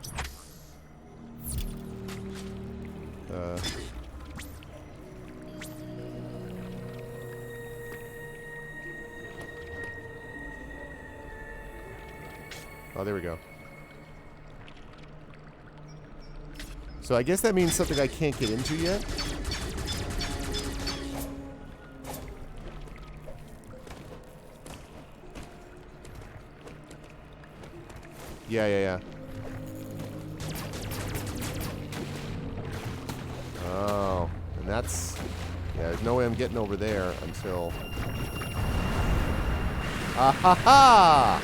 Oh, there we go. So I guess that means something I can't get into yet. Yeah. Oh, and that's... Yeah, there's no way I'm getting over there until... Ah ha ha!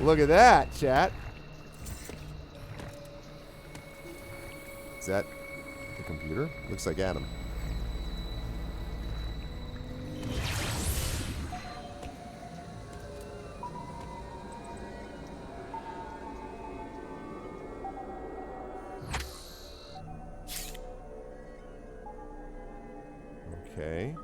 Look at that, chat. Is that the computer? Looks like Adam. Okay.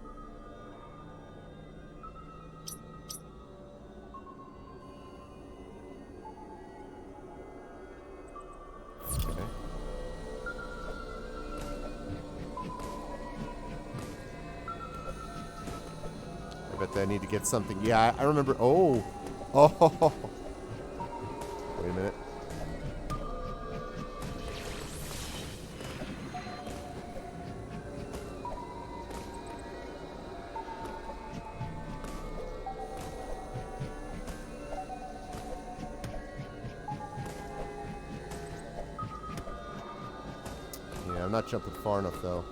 I need to get something. Yeah, I remember. Oh. Wait a minute. Yeah, I'm not jumping far enough though.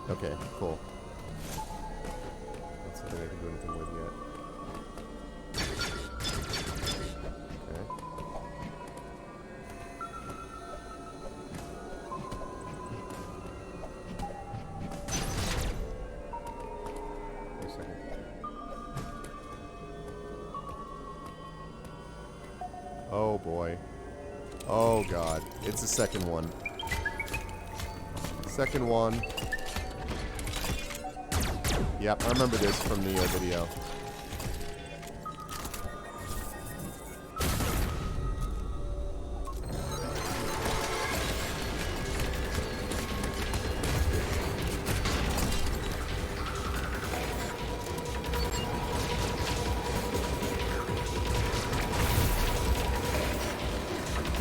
Okay, cool. I can do anything with yet. Okay. Wait a second. Oh boy. Oh god. It's the second one. Second one. Yep, I remember this from the video.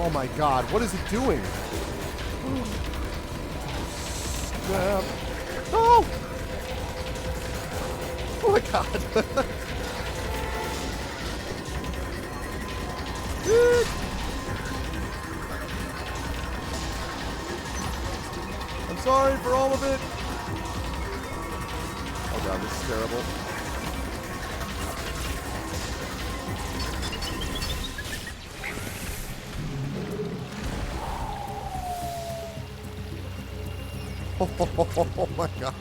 Oh my god, what is it doing? Snap. Oh! Oh my god. I'm sorry for all of it. Oh god, this is terrible. Oh my god.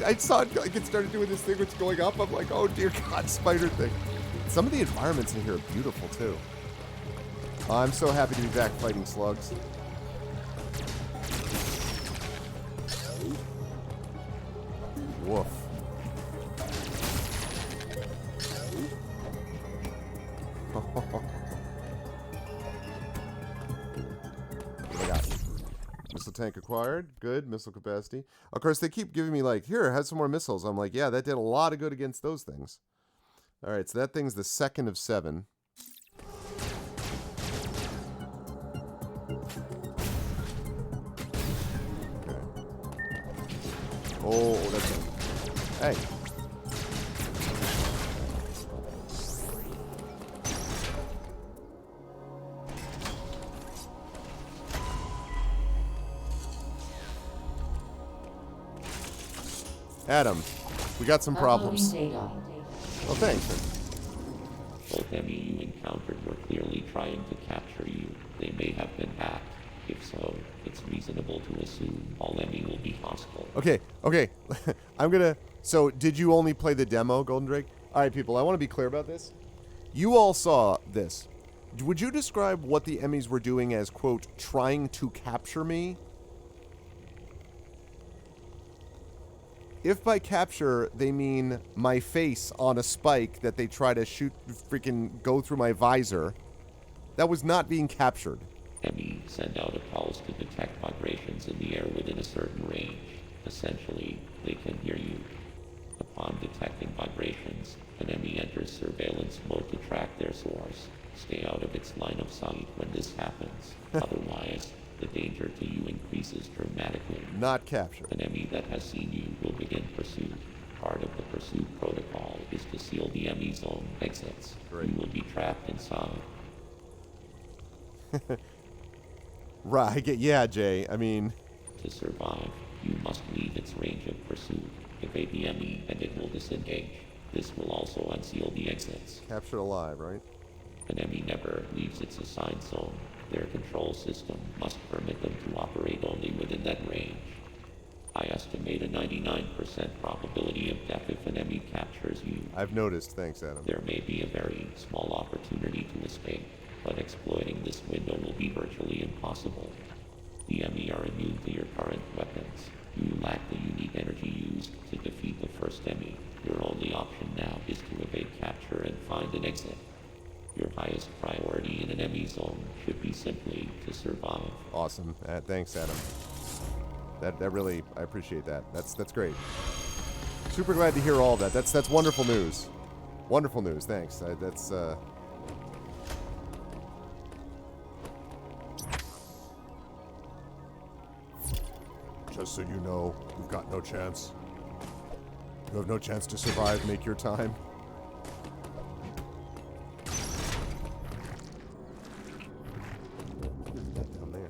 I saw it, like, it started doing this thing where it's going up. I'm like, oh dear god, spider thing. Some of the environments in here are beautiful too. I'm so happy to be back fighting slugs. Woof. What do I got? Missile tank acquired. Good. Missile capacity. Of course, they keep giving me like, here, have some more missiles. I'm like, yeah, that did a lot of good against those things. All right, so that thing's the second of 7. Okay. Oh, that's it. Hey. Adam, we got some problems. Oh, thanks. Both enemy you encountered were clearly trying to capture you. They may have been hacked. If so, it's reasonable to assume all enemy will be hostile. Okay. I'm gonna... So, did you only play the demo, Golden Drake? Alright, people, I want to be clear about this. You all saw this. Would you describe what the Emmys were doing as, quote, trying to capture me? If by capture, they mean my face on a spike that they try to shoot, freaking go through my visor, that was not being captured. Enemy send out a pulse to detect vibrations in the air within a certain range. Essentially, they can hear you. Upon detecting vibrations, an enemy enters surveillance mode to track their source. Stay out of its line of sight when this happens. Otherwise, the danger to you increases dramatically. Not capture. An enemy that has seen you will begin pursuit. Part of the pursuit protocol is to seal the enemy's own exits. Great. You will be trapped inside. Right, I get, yeah, Jay, I mean... To survive, you must leave its range of pursuit. Evade the enemy and it will disengage. This will also unseal the exits. Captured alive, right? An enemy never leaves its assigned zone. Their control system must permit them to operate only within that range. I estimate a 99% probability of death if an enemy captures you. I've noticed, thanks, Adam. There may be a very small opportunity to escape, but exploiting this window will be virtually impossible. The enemy are immune to your current weapons. You lack the unique energy used to defeat the first enemy. Your only option now is to evade capture and find an exit. Your highest priority in an enemy zone should be simply to survive. Awesome. Thanks, Adam. That really, I appreciate that. That's great. Super glad to hear all of that. That's wonderful news. Wonderful news. Thanks. Just so you know, you've got no chance. You have no chance to survive. Make your time. Down there.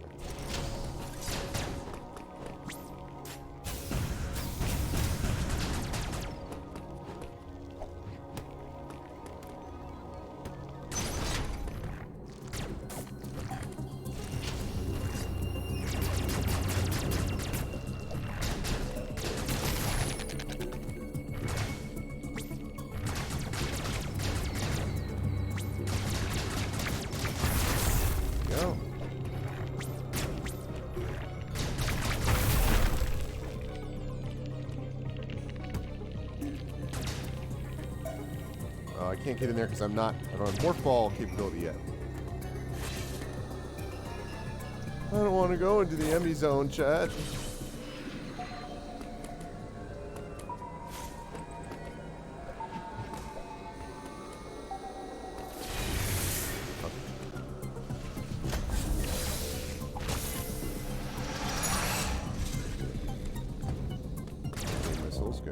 Go. I can't get in there because I don't have morph ball capability yet. I don't want to go into the enemy zone, chat.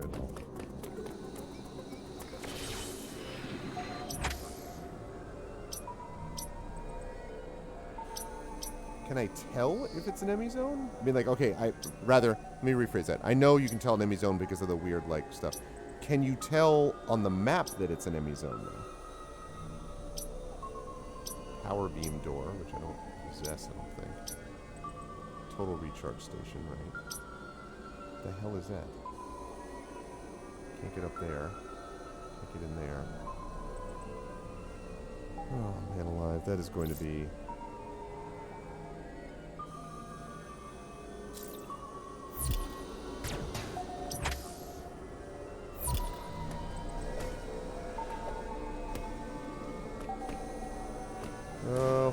good. Can I tell if it's an enemy zone? I mean, like, okay, let me rephrase that. I know you can tell an enemy zone because of the weird, like, stuff. Can you tell on the map that it's an enemy zone, though? Power beam door, which I don't possess, I don't think. Total recharge station, right? The hell is that? Can't get up there. Can't get in there. Oh, man alive. That is going to be...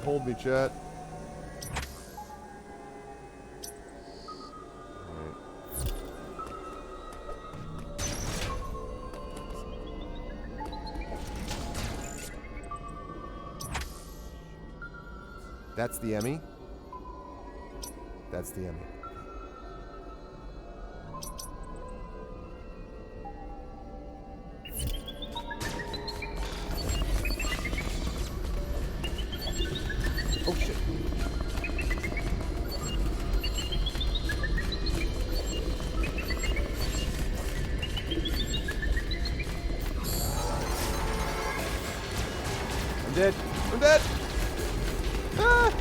hold me, chat. That's the Emmy? That's the Emmy. Oh, shit. I'm dead. I'm dead. Ah!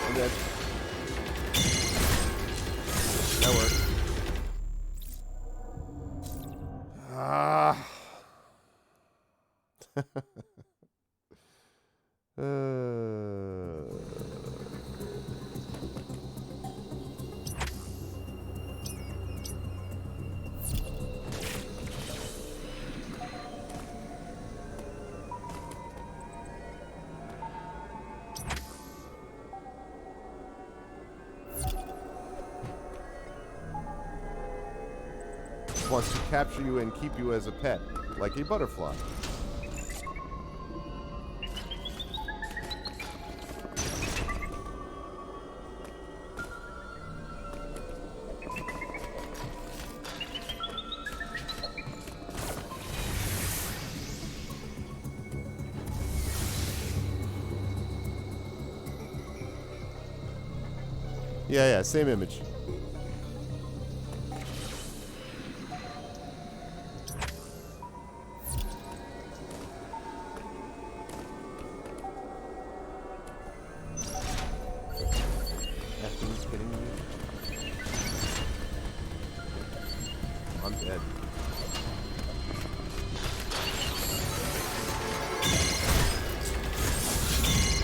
I'm dead. That worked. Ah. Wants to capture you and keep you as a pet, like a butterfly. Yeah, same image. I'm dead.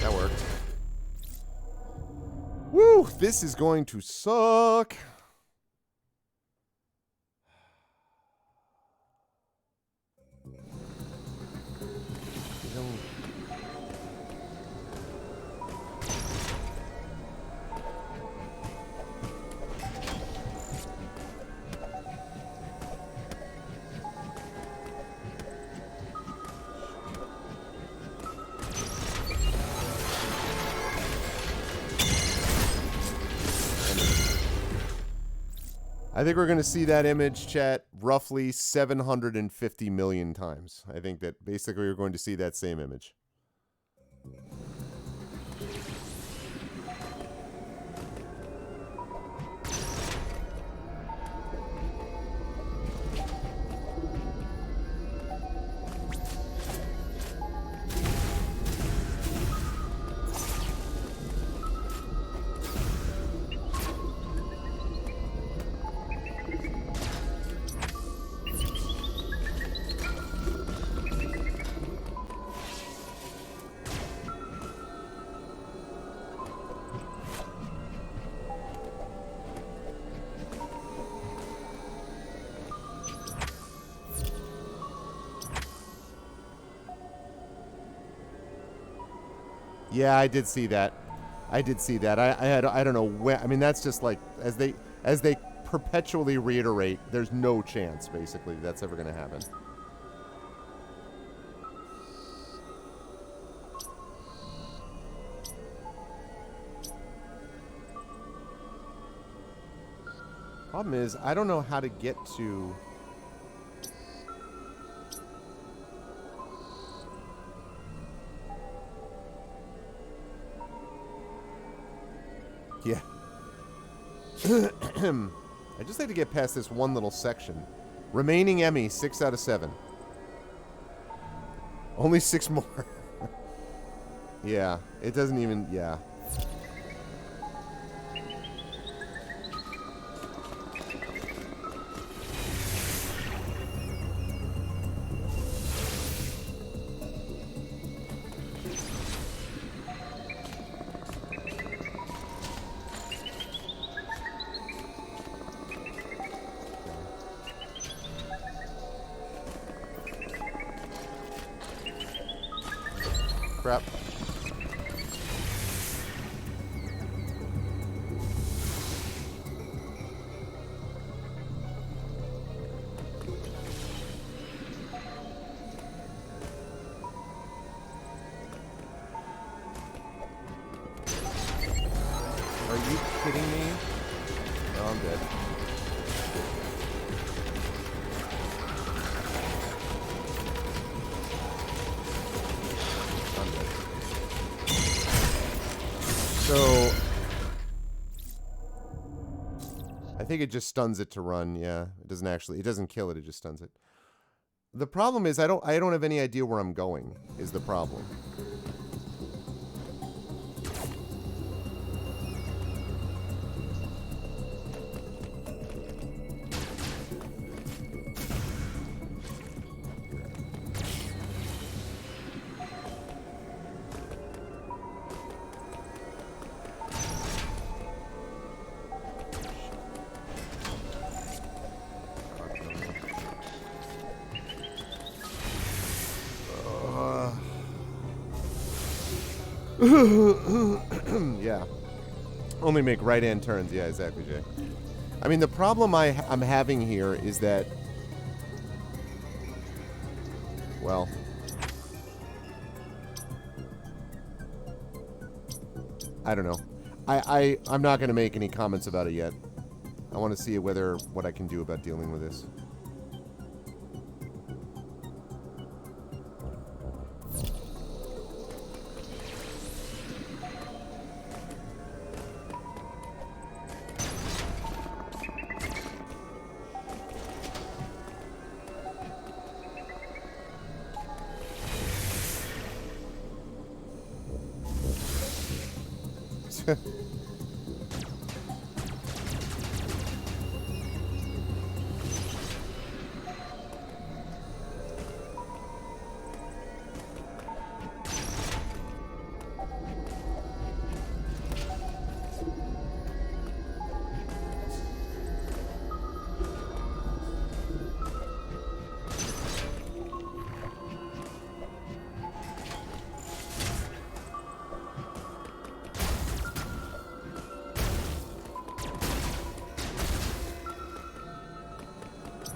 That worked. Woo! This is going to suck. I think we're going to see that image, chat, roughly 750 million times. I think that basically we're going to see that same image. Yeah, I did see that. I did see that. I don't know when. I mean, that's just like as they perpetually reiterate. There's no chance, basically, that's ever going to happen. Problem is, I don't know how to get to. Yeah. I just need to get past this one little section. Remaining Emmy, 6 out of 7. Only 6 more. Yeah, it doesn't even... Yeah. Crap. Are you kidding me? Oh, I'm dead. I'm dead. So I think it just stuns it to run. Yeah, it doesn't actually. It doesn't kill it. It just stuns it. The problem is I don't have any idea where I'm going. Is the problem. Yeah. Only make right-hand turns. Yeah, exactly, Jay. I mean, the problem I'm having here is that... Well... I don't know. I'm not going to make any comments about it yet. I want to see what I can do about dealing with this.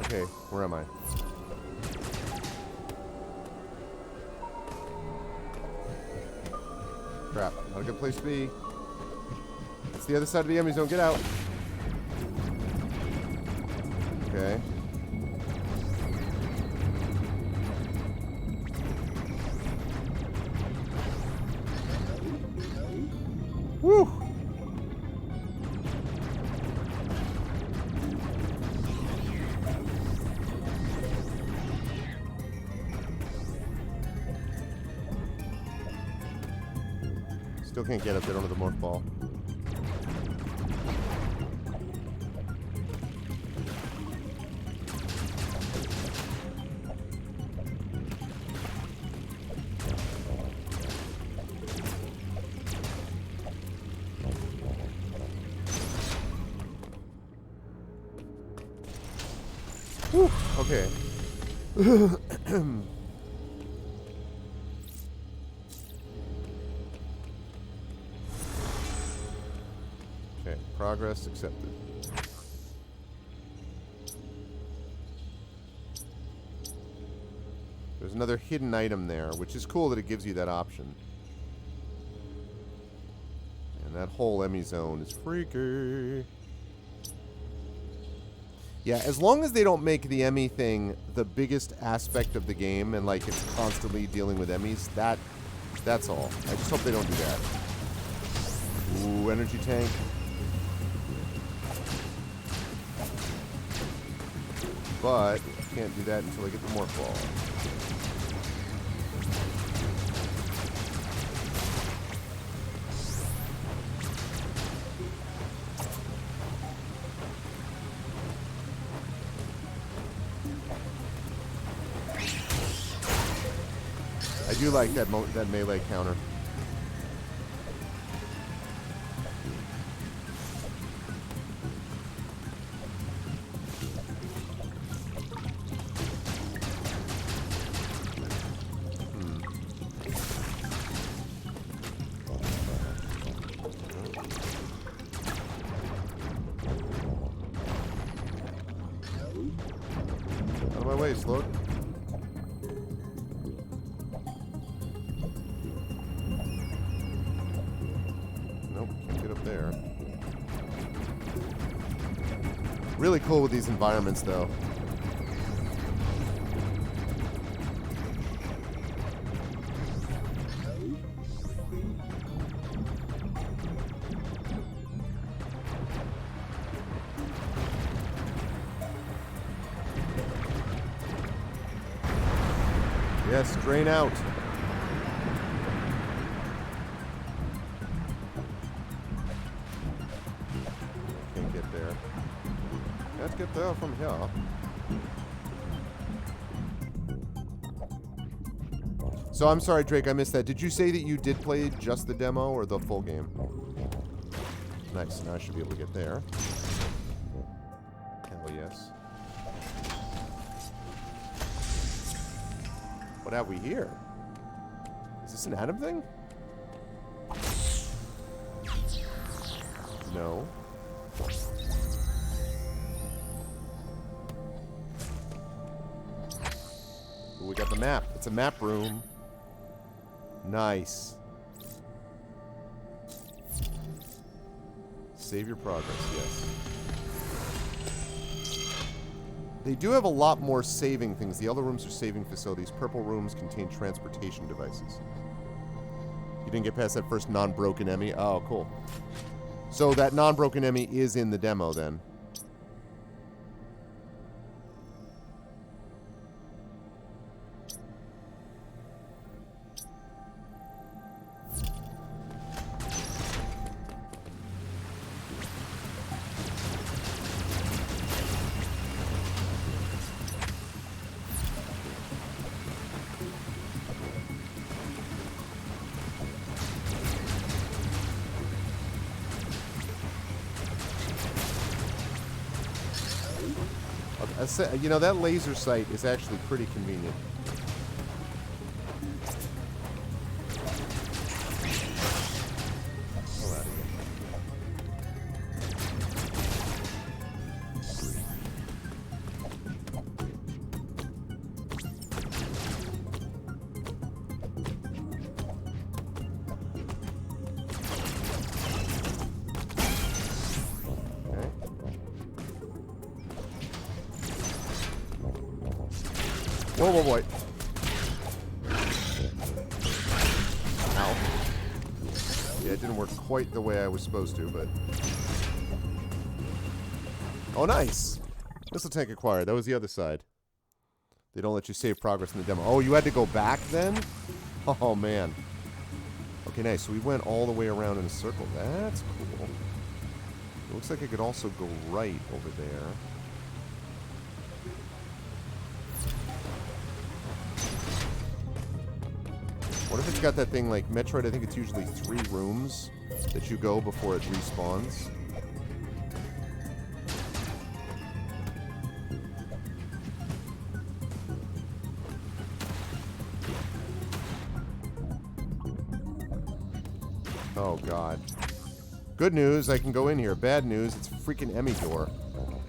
Okay, where am I? Crap, not a good place to be. It's the other side of the enemy zone, get out. Okay. Woo! Still can't get up there under the morph ball. Whew, okay. progress. Accepted. There's another hidden item there, which is cool that it gives you that option. And that whole Emmy zone is freaky. Yeah, as long as they don't make the Emmy thing the biggest aspect of the game and, like, it's constantly dealing with Emmys, that's all. I just hope they don't do that. Ooh, energy tank. But can't do that until I get the morph ball. I do like that melee counter. Out of my way, Slug. Nope, can't get up there. Really cool with these environments, though. Yes, drain out. Can't get there. Let's get there from here. So I'm sorry, Drake, I missed that. Did you say that you did play just the demo or the full game? Nice, now I should be able to get there. Hell yes. What have we here? Is this an Adam thing? No. Ooh, we got the map. It's a map room. Nice. Save your progress, yes. They do have a lot more saving things. The yellow rooms are saving facilities. Purple rooms contain transportation devices. You didn't get past that first non-broken Emmy? Oh, cool. So that non-broken Emmy is in the demo, then. You know, that laser sight is actually pretty convenient. Pull out of here. Whoa, whoa, boy. Ow. Yeah, it didn't work quite the way I was supposed to, but... Oh, nice! Missile tank acquired. That was the other side. They don't let you save progress in the demo. Oh, you had to go back then? Oh, man. Okay, nice. So we went all the way around in a circle. That's cool. It looks like I could also go right over there. What if it's got that thing like Metroid? I think it's usually 3 rooms that you go before it respawns. Oh, God. Good news, I can go in here. Bad news, it's a freaking Emmy door. Oh.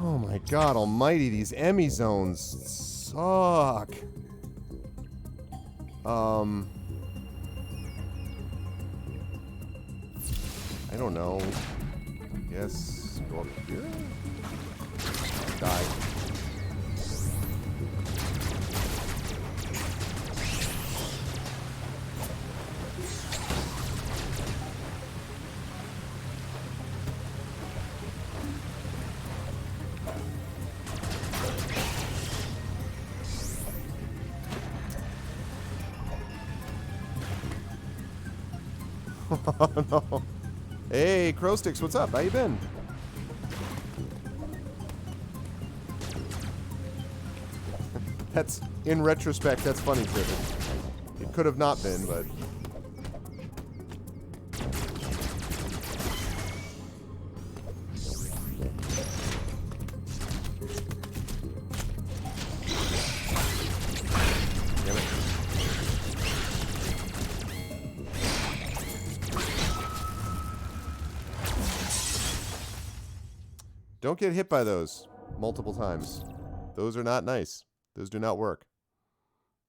Oh my god almighty, these Emmy zones suck. I don't know. Yes, go up here? Die. Oh no. Hey, Crow Sticks, what's up? How you been? That's, in retrospect, that's funny, Trippin. It could have not been, but... Damn it. Don't get hit by those multiple times. Those are not nice. Those do not work.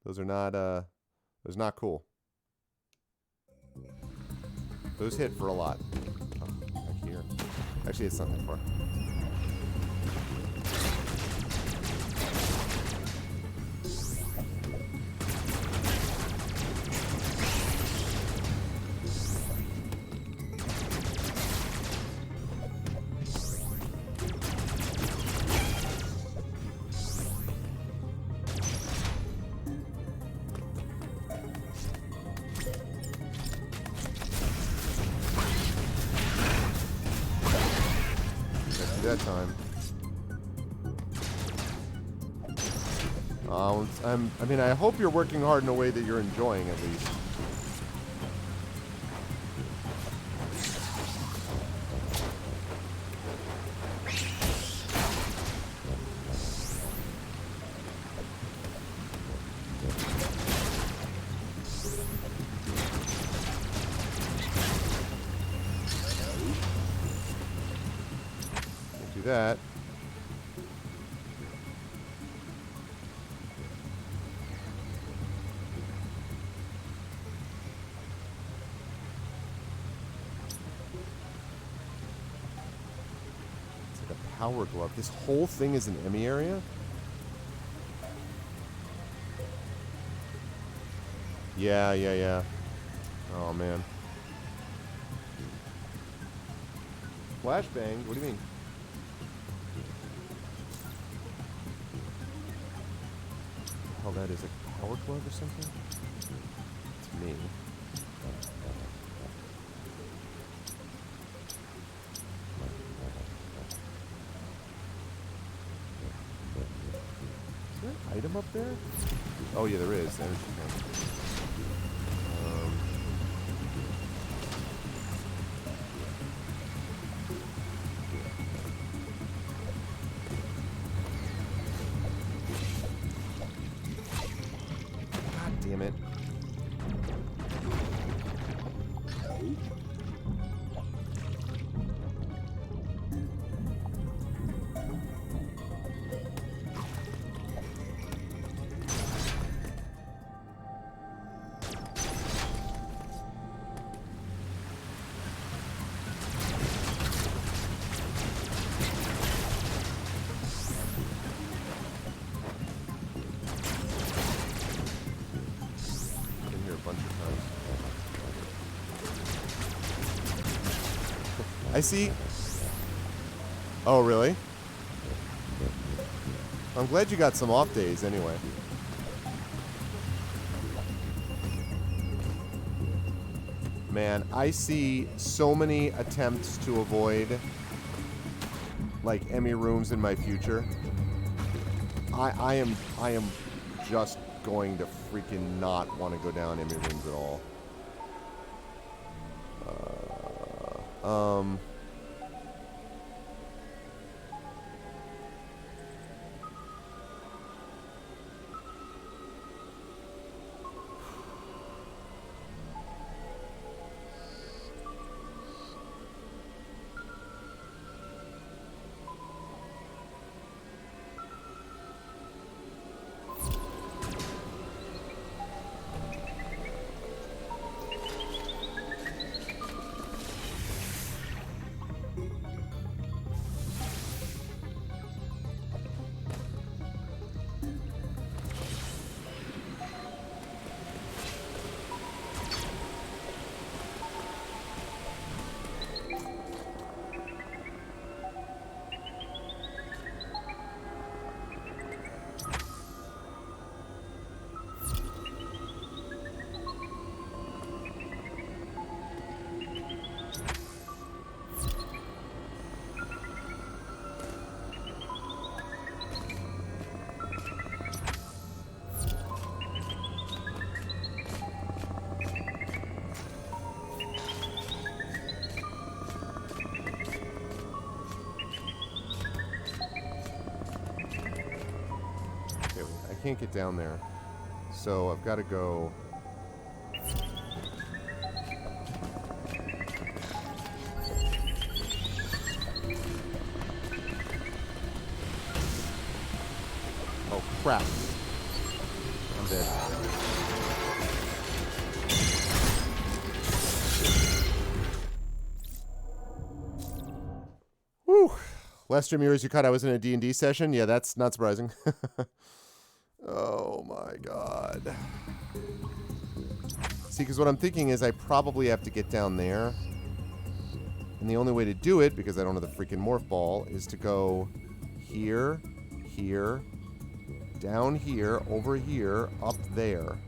Those are not cool. Those hit for a lot. Oh, back here. Actually, it's not that far. That time. I mean, I hope you're working hard in a way that you're enjoying, at least. Do that. It's like a power glove. This whole thing is an Emmy area? Yeah. Oh, man. Flashbang? What do you mean? Oh, that is a power glove or something? It's me. Is there an item up there? Oh yeah, there is. There's God damn it. I see. Oh, really? I'm glad you got some off days anyway. Man, I see so many attempts to avoid like Emmy rooms in my future. I am just going to freaking not want to go down Emmy rooms at all. I can't get down there. So I've got to go... Oh, crap. I'm dead. Whew. Last stream yours you caught I was in a D&D session? Yeah, that's not surprising. Oh my god. See, because what I'm thinking is I probably have to get down there. And the only way to do it, because I don't have the freaking morph ball, is to go here, here, down here, over here, up there.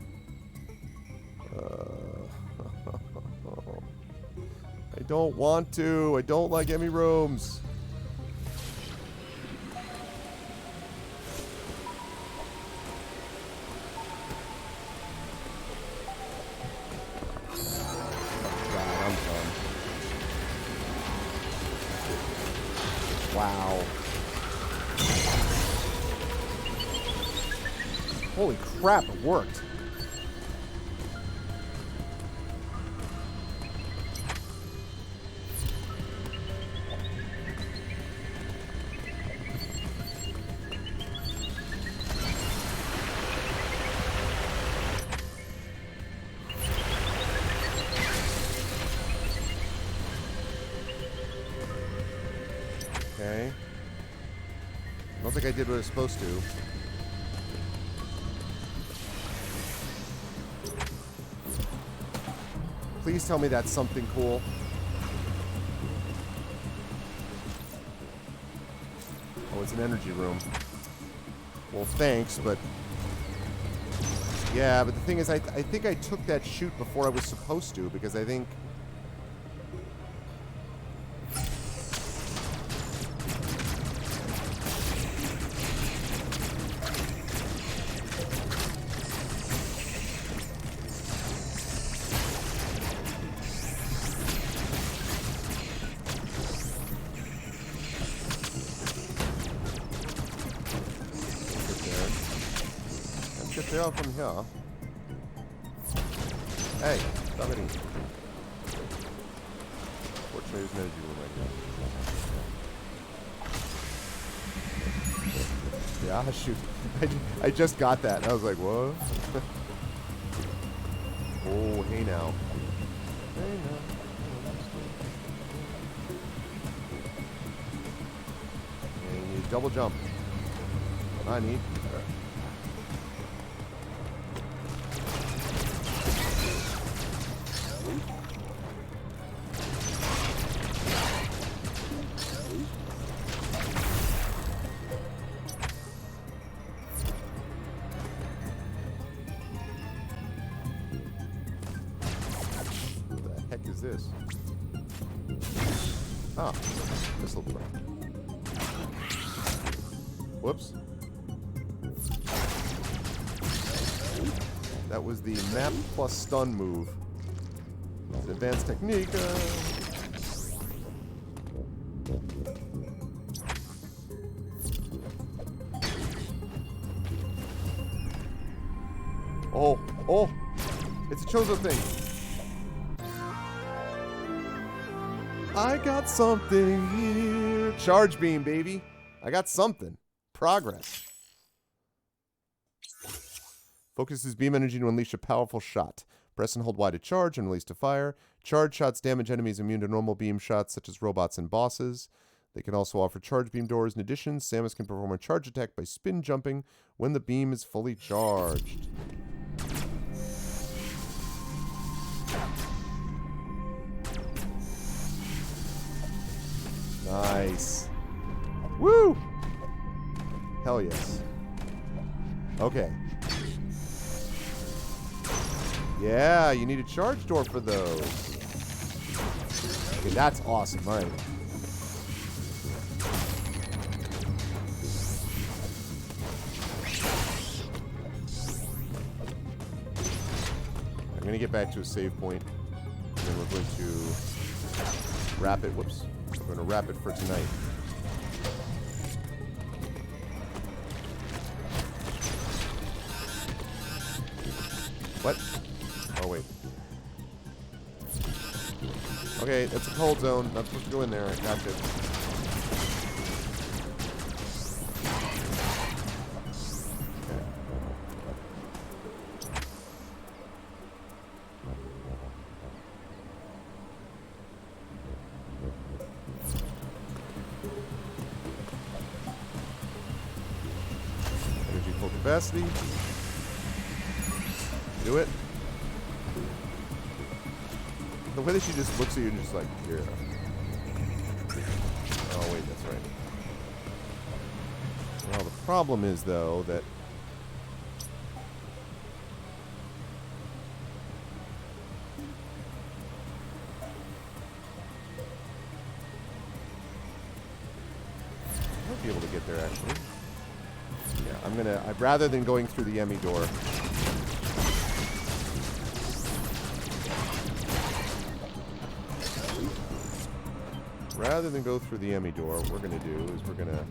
I don't want to. I don't like Emmy rooms. Wow. Holy crap, it worked. Okay. I don't think I did what I was supposed to. Please tell me that's something cool. Oh, it's an energy room. Well, thanks, but... Yeah, but the thing is, I think I took that chute before I was supposed to, because I think... From here. Hey, stop it. Fortunately, there's no energy room right here. Yeah, shoot. I just got that. I was like, what? Oh, hey now. Hey now. And you double jump. I need. is this? Ah, missile throw. Whoops. That was the map plus stun move. It's an advanced technique. Oh, oh! It's a Chozo thing. I got something here. Charge beam, baby. I got something. Progress. Focuses beam energy to unleash a powerful shot. Press and hold Y to charge and release to fire. Charge shots damage enemies immune to normal beam shots, such as robots and bosses. They can also offer charge beam doors. In addition, Samus can perform a charge attack by spin jumping when the beam is fully charged. Nice. Woo! Hell yes. Okay. Yeah, you need a charge door for those. Okay, that's awesome. All right. I'm going to get back to a save point. And then we're going to wrap it. Whoops. We're going to wrap it for tonight. What? Oh, wait. Okay, that's a cold zone. Not supposed to go in there. I gotcha. Okay. Energy full capacity. Do it. The way that she just looks at you and just like, here. Oh, wait, that's right. Well, the problem is, though, that... I might be able to get there, actually. Yeah, I'd rather than going through the Emmy door... Rather than go through the Emmy door, what we're going to do is we're going to...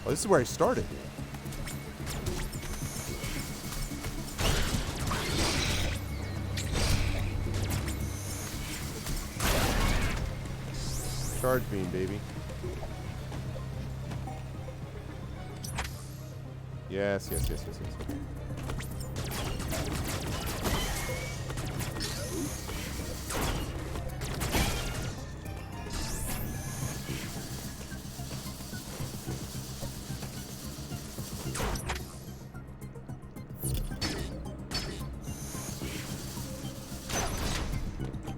Oh, this is where I started. Charge beam, baby. Yes, yes, yes, yes, yes. Okay.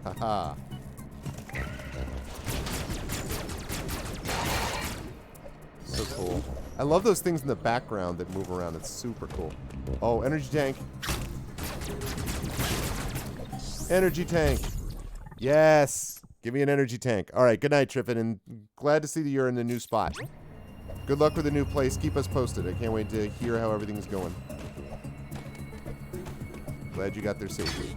Haha. So cool. I love those things in the background that move around. It's super cool. Oh, energy tank. Energy tank. Yes. Give me an energy tank. All right. Good night, Triffin. And glad to see that you're in the new spot. Good luck with the new place. Keep us posted. I can't wait to hear how everything's going. Glad you got there safely.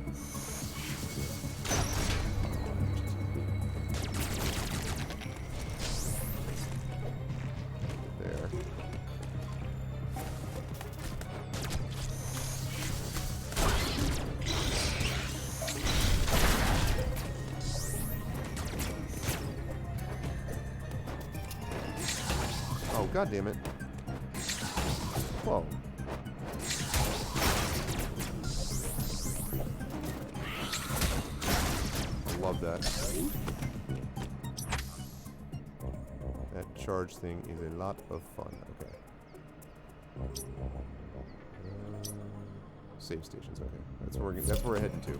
God damn it. Whoa. I love that. That charge thing is a lot of fun. Okay. Save stations, okay. That's where we're heading to.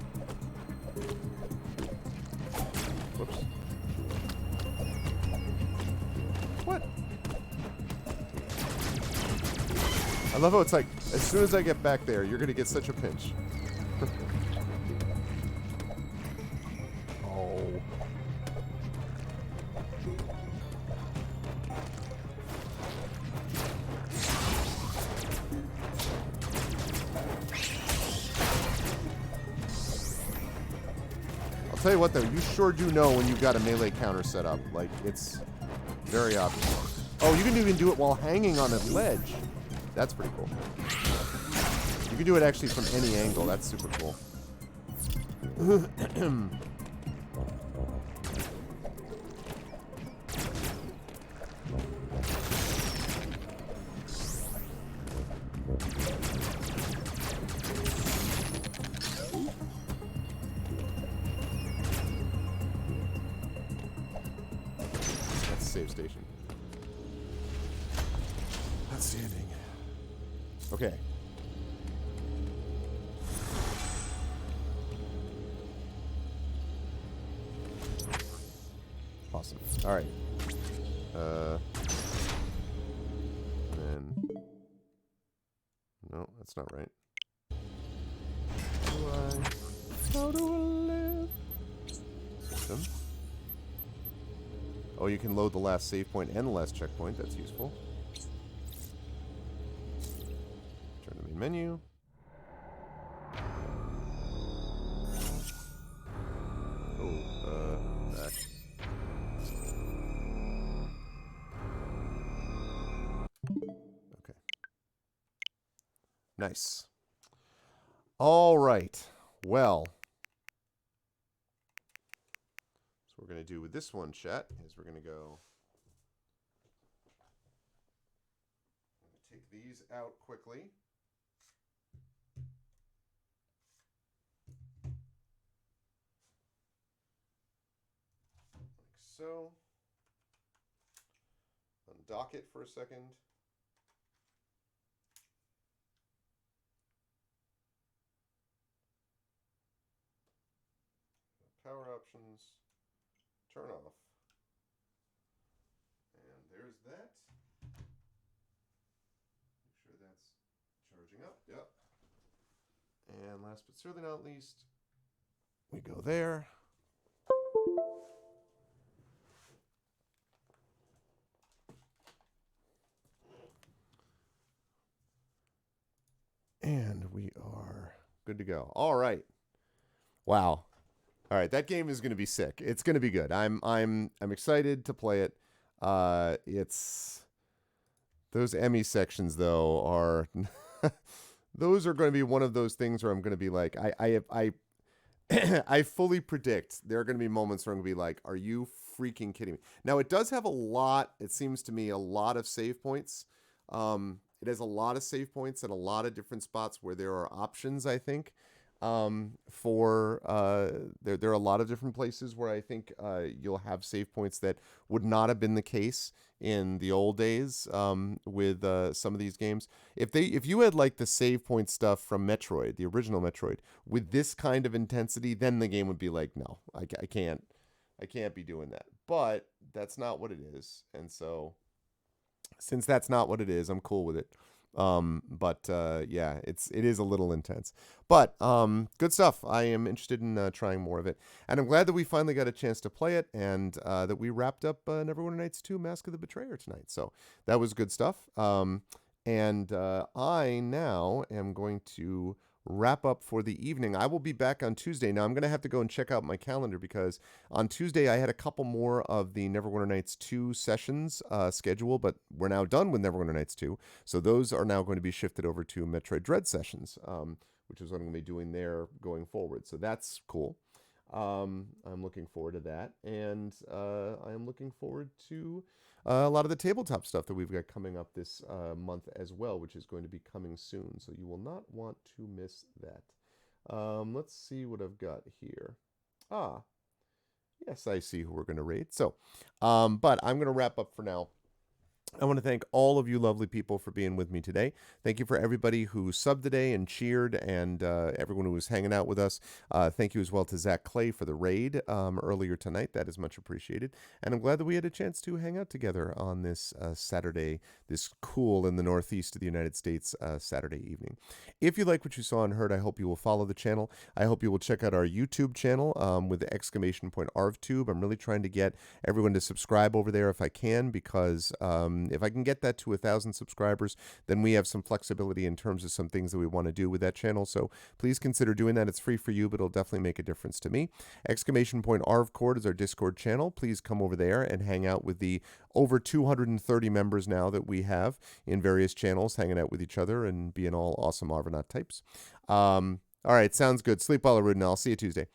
I love how it's like, as soon as I get back there, you're going to get such a pinch. Oh. I'll tell you what, though. You sure do know when you've got a melee counter set up. Like, it's very obvious. Oh, you can even do it while hanging on a ledge. That's pretty cool. You can do it actually from any angle. That's super cool. That's a save station. Outstanding. Okay. Awesome. All right. And then... No, that's not right. How do I live? System. Oh, you can load the last save point and the last checkpoint. That's useful. Turn to main menu. Back. Okay. Nice. All right. Well. So what we're going to do with this one, chat, is we're going to go... take these out quickly. Like so. Undock it for a second. Power options. Turn off. And there's that. Make sure that's charging up. Yep. And last but certainly not least, we go there. And we are good to go. All right. Wow. All right, that game is going to be sick. It's going to be good. I'm excited to play it. It's those Emmy sections though are those are going to be one of those things where I'm going to be like I I fully predict there are going to be moments where I'm going to be like, are you freaking kidding me? Now it does have a lot, it seems to me, a lot of save points. It has a lot of save points at a lot of different spots where there are options, I think. There are a lot of different places where I think you'll have save points that would not have been the case in the old days with some of these games. If you had like the save point stuff from Metroid, the original Metroid, with this kind of intensity, then the game would be like, no, I can't be doing that. But that's not what it is, and so since that's not what it is, I'm cool with it. Yeah, it is a little intense, but good stuff. I am interested in trying more of it, and I'm glad that we finally got a chance to play it, and that we wrapped up Neverwinter Nights 2: Mask of the Betrayer tonight. So that was good stuff. And I now am going to wrap up for the evening. I will be back on Tuesday. Now I'm going to have to go and check out my calendar because on Tuesday I had a couple more of the Neverwinter Nights 2 sessions scheduled, but we're now done with Neverwinter Nights 2. So those are now going to be shifted over to Metroid Dread sessions, which is what I'm going to be doing there going forward. So that's cool. I'm looking forward to that. And I am looking forward to a lot of the tabletop stuff that we've got coming up this month as well, which is going to be coming soon. So you will not want to miss that. Let's see what I've got here. Yes, I see who we're going to raid. So, but I'm going to wrap up for now. I want to thank all of you lovely people for being with me today. Thank you for everybody who subbed today and cheered, and everyone who was hanging out with us. Thank you as well to Zach Clay for the raid earlier tonight. That is much appreciated. And I'm glad that we had a chance to hang out together on this Saturday, this cool in the northeast of the United States Saturday evening. If you like what you saw and heard, I hope you will follow the channel. I hope you will check out our YouTube channel with the exclamation point ArvTube. I'm really trying to get everyone to subscribe over there if I can, because if I can get that to 1,000 subscribers, then we have some flexibility in terms of some things that we want to do with that channel. So please consider doing that. It's free for you, but it'll definitely make a difference to me. Exclamation point ArvCord is our Discord channel. Please come over there and hang out with the over 230 members now that we have in various channels, hanging out with each other and being all awesome Arvanaut types. All right, sounds good. Sleep well, Aruden. I'll see you Tuesday.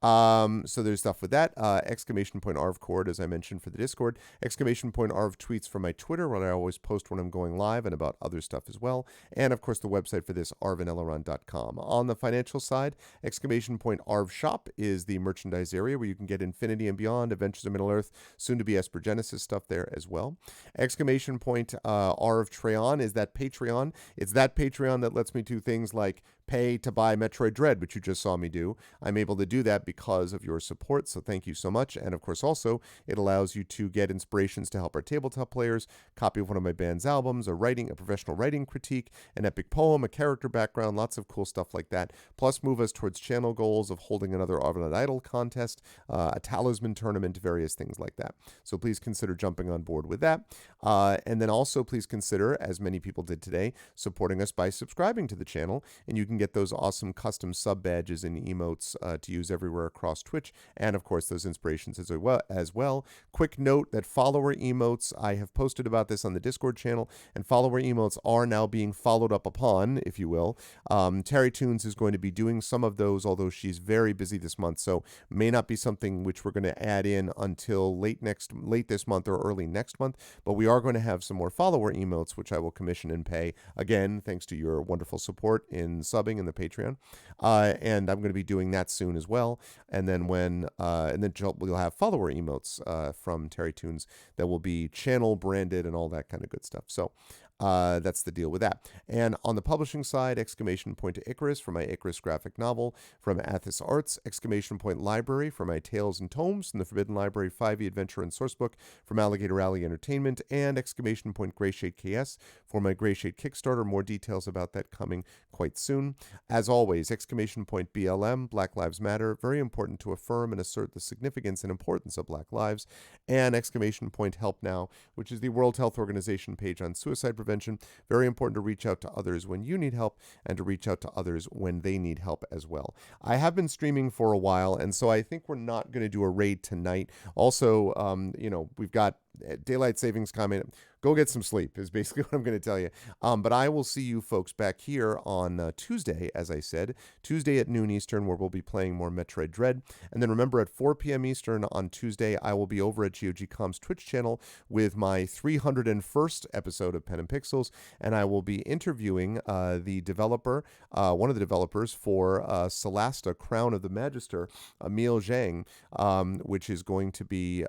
So there's stuff with that. Exclamation point ArvCord, as I mentioned, for the Discord. Exclamation point Arv tweets for my Twitter, where I always post when I'm going live and about other stuff as well. And of course, the website for this, arvaneleron.com. On the financial side, exclamation point Arv Shop is the merchandise area where you can get Infinity and Beyond, Adventures of Middle Earth, soon to be Esper Genesis stuff there as well. Exclamation point Arv Treon is that Patreon. It's that Patreon that lets me do things like pay to buy Metroid Dread, which you just saw me do. I'm able to do that because of your support, so thank you so much. And of course, also, it allows you to get inspirations to help our tabletop players, copy of one of my band's albums, a professional writing critique, an epic poem, a character background, lots of cool stuff like that. Plus, move us towards channel goals of holding another Arvanaut Idol contest, a talisman tournament, various things like that. So please consider jumping on board with that. And then also, please consider, as many people did today, supporting us by subscribing to the channel, and you can get those awesome custom sub badges and emotes to use everywhere across Twitch, and of course those inspirations as well. Quick note that follower emotes, I have posted about this on the Discord channel, and follower emotes are now being followed up upon, if you will. Terry Toons is going to be doing some of those, although she's very busy this month, so may not be something which we're going to add in until late this month or early next month, but we are going to have some more follower emotes, which I will commission and pay, again, thanks to your wonderful support in subbing in the Patreon, and I'm going to be doing that soon as well. And then we'll have follower emotes from Terry Toons that will be channel branded and all that kind of good stuff. So that's the deal with that. And on the publishing side, exclamation point to Icarus for my Icarus graphic novel from Athos Arts, exclamation point library for my Tales and Tomes from the Forbidden Library 5e Adventure and Sourcebook from Alligator Alley Entertainment, and exclamation point Greyshade KS for my Greyshade Kickstarter. More details about that coming quite soon. As always, exclamation point BLM, Black Lives Matter, very important to affirm and assert the significance and importance of Black lives, and exclamation point Help Now, which is the World Health Organization page on suicide prevention. Very important to reach out to others when you need help and to reach out to others when they need help as well. I have been streaming for a while, and so I think we're not going to do a raid tonight. Also, we've got daylight savings comment. Go get some sleep is basically what I'm going to tell you. But I will see you folks back here on Tuesday, as I said. Tuesday at noon Eastern, where we'll be playing more Metroid Dread. And then remember, at 4 p.m. Eastern on Tuesday, I will be over at GOG.com's Twitch channel with my 301st episode of Pen and Pixels, and I will be interviewing the developer, one of the developers for Celasta, Crown of the Magister, Emil Zhang, which is going to be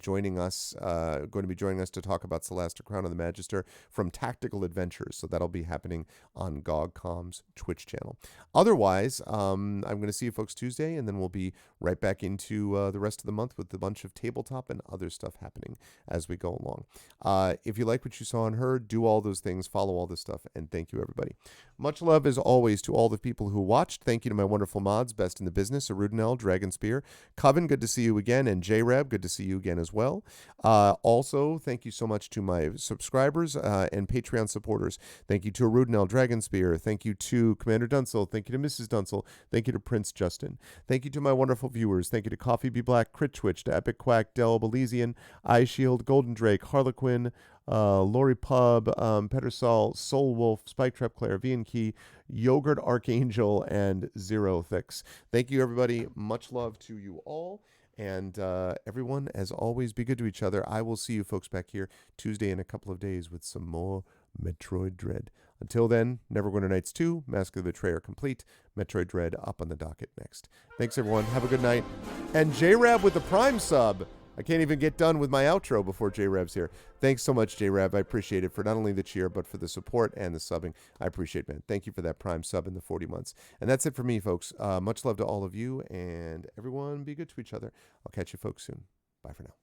joining us to talk about Celasta, Crown of the Magister from Tactical Adventures. So that'll be happening on GOG.com's Twitch channel. Otherwise, I'm going to see you folks Tuesday, and then we'll be right back into the rest of the month with a bunch of tabletop and other stuff happening as we go along. If you like what you saw and heard, do all those things, follow all this stuff, and thank you, everybody. Much love, as always, to all the people who watched. Thank you to my wonderful mods, Best in the Business, Arudinel, Dragonspear, Coven, good to see you again, and J-Rab, good to see you again as well. Also, thank you so much to my subscribers and Patreon supporters. Thank you to Arudinel, Dragonspear. Thank you to Commander Dunsel. Thank you to Mrs. Dunsel. Thank you to Prince Justin. Thank you to my wonderful viewers. Thank you to Coffee Be Black, Crit Twitch, to Epic Quack, Del Belizean, Eye Shield, Golden Drake, Harlequin, Lori Pub, Petersol, Soul Wolf, Spike Trap Claire, V and Key, Yogurt Archangel, and Zero Thix. Thank you, everybody. Much love to you all. And everyone, as always, be good to each other. I will see you folks back here Tuesday in a couple of days with some more Metroid Dread. Until then, Neverwinter Nights 2, Mask of the Betrayer complete. Metroid Dread up on the docket next. Thanks, everyone. Have a good night. And J-Rab with the Prime sub. I can't even get done with my outro before J-Rev's here. Thanks so much, J-Rev. I appreciate it for not only the cheer, but for the support and the subbing. I appreciate it, man. Thank you for that Prime sub in the 40 months. And that's it for me, folks. Much love to all of you, and everyone be good to each other. I'll catch you folks soon. Bye for now.